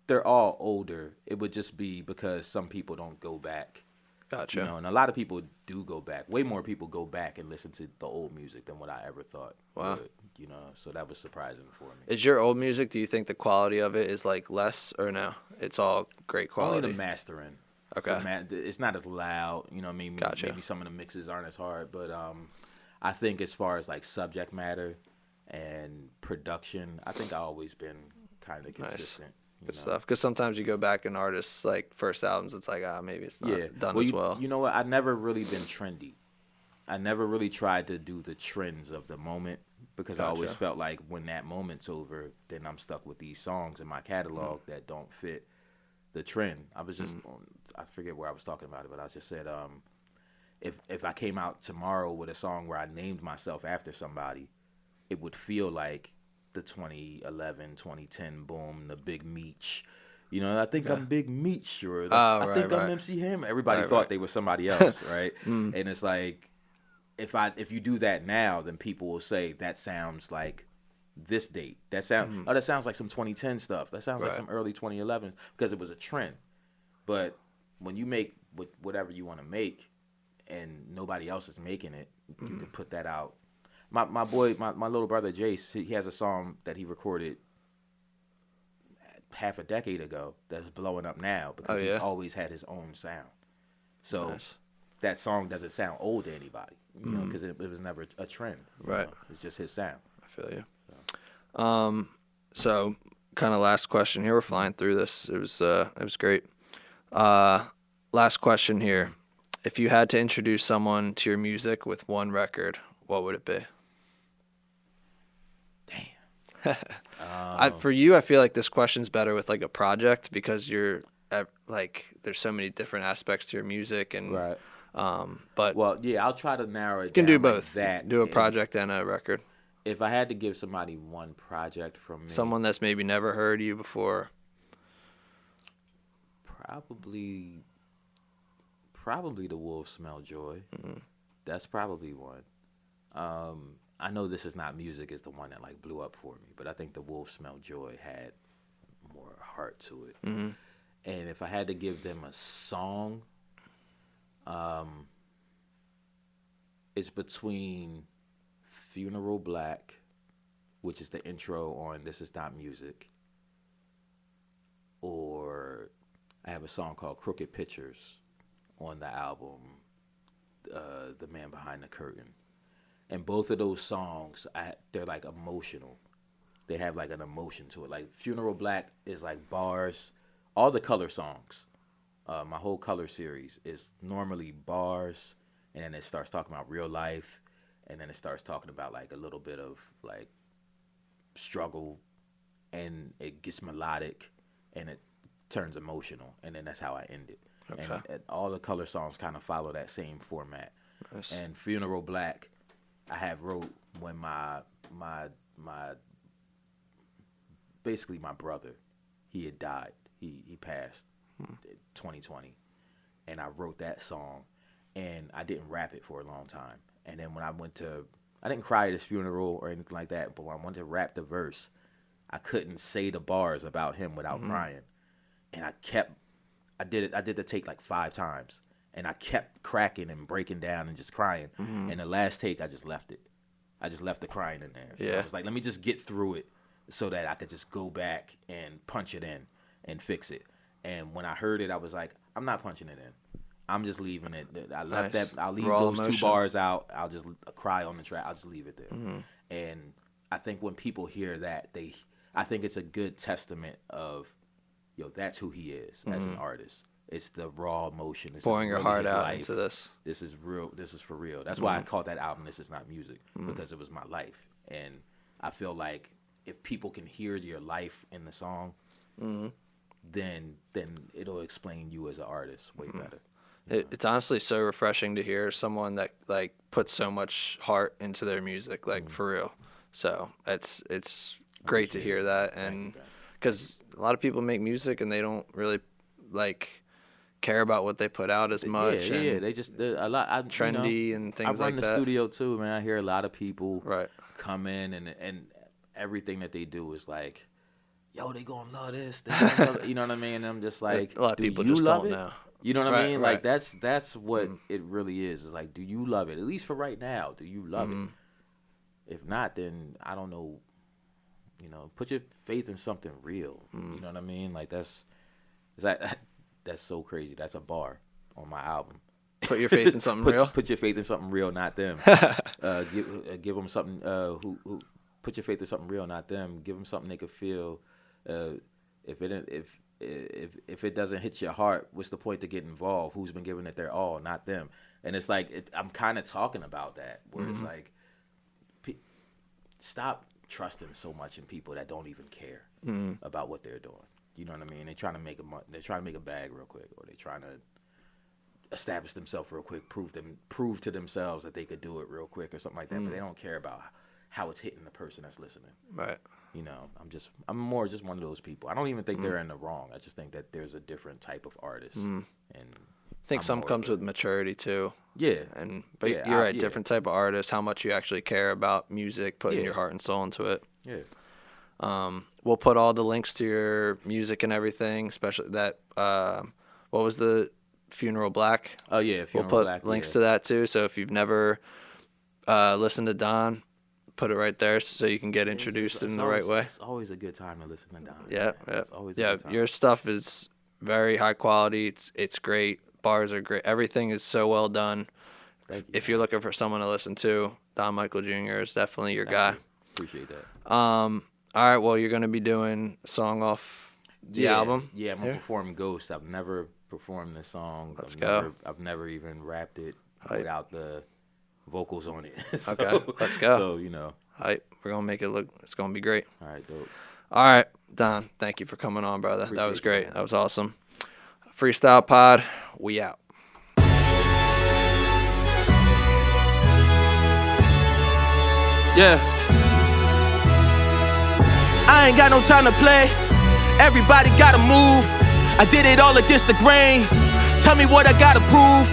They're all older. It would just be because some people don't go back. Gotcha. You know, and a lot of people do go back. Way more people go back and listen to the old music than what I ever thought would. You know, so that was surprising for me. Is your old music, do you think the quality of it is like less or no? It's all great quality? Only the mastering. Okay. It's not as loud, you know what I mean? Gotcha. Maybe some of the mixes aren't as hard, but I think as far as like subject matter and production, I think I've always been kind of consistent. Good stuff. Because sometimes you go back in artists' like first albums, it's like, maybe it's not done as well. You know what? I've never really been trendy. I never really tried to do the trends of the moment because I always felt like when that moment's over, then I'm stuck with these songs in my catalog that don't fit the trend. I was just, I forget where I was talking about it, but I just said, if I came out tomorrow with a song where I named myself after somebody, it would feel like the 2011, 2010 boom, the Big Meech. You know, I think I'm Big Meech, or I think I'm MC Hammer. Everybody thought they were somebody else, right? And it's like, if you do that now, then people will say that sounds like this date. That sounds like some 2010 stuff. That sounds like some early 2011s because it was a trend. But when you make whatever you want to make, and nobody else is making it, you can put that out. My boy, my little brother Jace, he has a song that he recorded half a decade ago that's blowing up now because he's always had his own sound. So that song doesn't sound old to anybody, you know, because it was never a trend. Right. Know? It's just his sound. I feel you. So kind of last question here. We're flying through this. It was great. Last question here. If you had to introduce someone to your music with one record, what would it be? Damn. For you, I feel like this question's better with like a project because you're like there's so many different aspects to your music and right. But well, yeah, I'll try to narrow it. You can down do both. That do a project and a record. If I had to give somebody one project from me, someone that's maybe never heard you before, probably the Wolves Smell Joy. That's probably one. I know This Is Not Music is the one that like blew up for me, but I think the Wolves Smell Joy had more heart to it. And if I had to give them a song, it's between Funeral Black, which is the intro on This Is Not Music, or I have a song called Crooked Pictures on the album The Man Behind the Curtain. And both of those songs, they're like emotional. They have like an emotion to it. Like Funeral Black is like bars. All the Color songs, my whole Color series is normally bars, and then it starts talking about real life, and then it starts talking about like a little bit of like struggle, and it gets melodic, and it turns emotional, and then that's how I end it. Okay. And all the Color songs kind of follow that same format. Nice. And Funeral Black, I have wrote when my basically my brother, he had died. He passed 2020. And I wrote that song, and I didn't rap it for a long time. And then when I didn't cry at his funeral or anything like that, but when I wanted to rap the verse, I couldn't say the bars about him without crying. And I did the take like 5 times. And I kept cracking and breaking down and just crying. And the last take, I just left it. I just left the crying in there. Yeah. I was like, let me just get through it so that I could just go back and punch it in and fix it. And when I heard it, I was like, I'm not punching it in. I'm just leaving it. I left that. I'll leave raw those emotion. 2 bars out. I'll just cry on the track. I'll just leave it there. And I think when people hear that, I think it's a good testament of, yo, that's who he is as an artist. It's the raw emotion. This pouring your heart out life. into this. This is real. This is for real. That's why I called that album This Is Not Music, because it was my life. And I feel like if people can hear your life in the song, then it'll explain you as an artist way better. It's honestly so refreshing to hear someone that like puts so much heart into their music, like for real. So it's great to hear that, and because a lot of people make music and they don't really like care about what they put out as much. Yeah, they just a lot trendy and things like that. I run the studio too, man. I hear a lot of people right come in and everything that they do is like, yo, they gonna love this. You know what I mean? And I'm just like, a lot of people just don't know. You know what I mean? Right. Like that's what it really is. It's like, do you love it? At least for right now, do you love it? If not, then I don't know. You know, put your faith in something real. You know what I mean? Like that's so crazy. That's a bar on my album. Put your faith in something real. Put your faith in something real, not them. Give them something. Who put your faith in something real, not them. Give them something they could feel. If it doesn't hit your heart, what's the point to get involved? Who's been giving it their all, not them? And it's like I'm kind of talking about that, where it's like, stop trusting so much in people that don't even care about what they're doing. You know what I mean? They're trying to make a bag real quick, or they're trying to establish themselves real quick, prove to themselves that they could do it real quick or something like that. But they don't care about how it's hitting the person that's listening. Right. You know, I'm more just one of those people. I don't even think they're in the wrong. I just think that there's a different type of artist. And I think some comes with maturity too. Yeah. But you're right, different type of artist, how much you actually care about music, putting your heart and soul into it. Yeah. We'll put all the links to your music and everything, especially that what was the Funeral Black? Oh yeah, Funeral Black. We'll Black, put links to that too. So if you've never listened to Don, put it right there so you can get introduced in the right way. It's always a good time to listen to Don. Yeah, It's always a good time. Your stuff is very high quality. It's great. Bars are great. Everything is so well done. Thank you. If you're looking for someone to listen to, Don Michael Jr. is definitely your guy. Appreciate that. All right, well, you're going to be doing a song off the album. Yeah, I'm going to perform Ghost. I've never performed this song. Let's go. I've never even rapped it without the vocals on it. Okay, let's go. So, you know. All right, we're going to make it look, it's going to be great. All right, dope. All right, Don, thank you for coming on, brother. That was great. That was awesome. Freestyle Pod, we out. Yeah. I ain't got no time to play. Everybody gotta move. I did it all against the grain. Tell me what I gotta prove.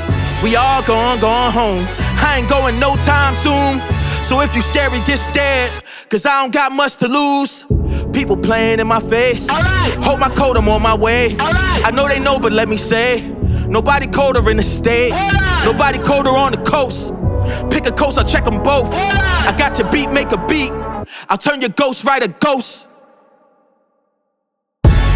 We all gone home. I ain't going no time soon. So if you scary, get scared, cause I don't got much to lose. People playing in my face. Hold my coat, I'm on my way. I know they know, but let me say, nobody colder in the state. Nobody colder on the coast. Pick a coast, I'll check them both. I got your beat, make a beat. I'll turn your ghost right a ghost.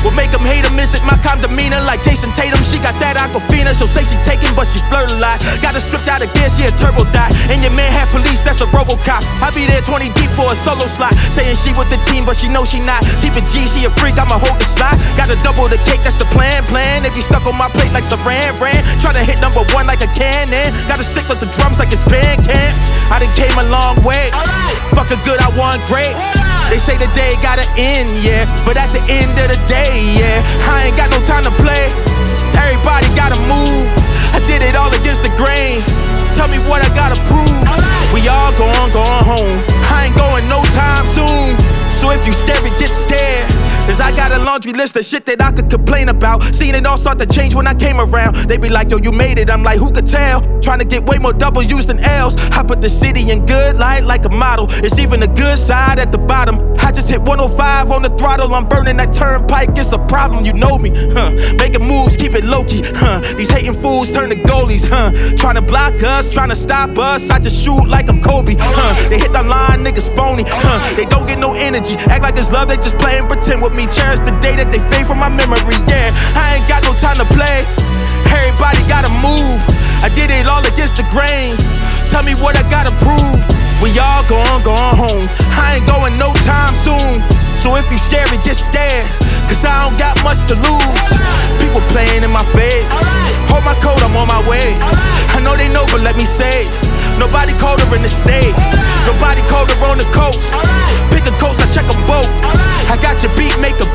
What make them hate him, is it my calm demeanor? Like Jason Tatum, she got that Aquafina. She'll say she taking, but she flirt a lot. Got her stripped out again, she a turbo dot. And your man had police, that's a Robocop. I be there 20 deep for a solo slot. Saying she with the team, but she know she not. Keep it G, she a freak, I'ma hold the slot. Gotta double the cake, that's the plan. If you stuck on my plate like Saran Wran, try to hit number one like a cannon. Gotta stick with the drums like it's band camp. I done came a long way. Fuck a good, I want great. They say the day gotta end, yeah, but at the end of the day, yeah, I ain't got no time to play. Everybody gotta move. I did it all against the grain. Tell me what I gotta prove. We all gone home. I ain't going no time soon. So if you scary, get scared, cause I got a laundry list of shit that I could complain about. Seen it all start to change when I came around. They be like, yo, you made it. I'm like, who could tell? Trying to get way more W's than L's. I put the city in good light like a model. It's even the good side at the bottom. I just hit 105 on the throttle. I'm burning that turnpike, it's a problem, you know me. Making moves, keep it low-key. These hating fools turn to goalies. Trying to block us, trying to stop us. I just shoot like I'm Kobe. They hit the line, niggas phony. They don't get no energy. Act like it's love, they just play and pretend with me. Cherish the day that they fade from my memory. Yeah, I ain't got no time to play. Everybody gotta move. I did it all against the grain. Tell me what I gotta prove. We all gone home. I ain't going no time soon. So if you scary, get scared, cause I don't got much to lose. People playing in my face. Hold my coat, I'm on my way. I know they know, but let me say, nobody colder in the state. Nobody colder on the coast. Pick a coast, I check them both. I got your beat, make a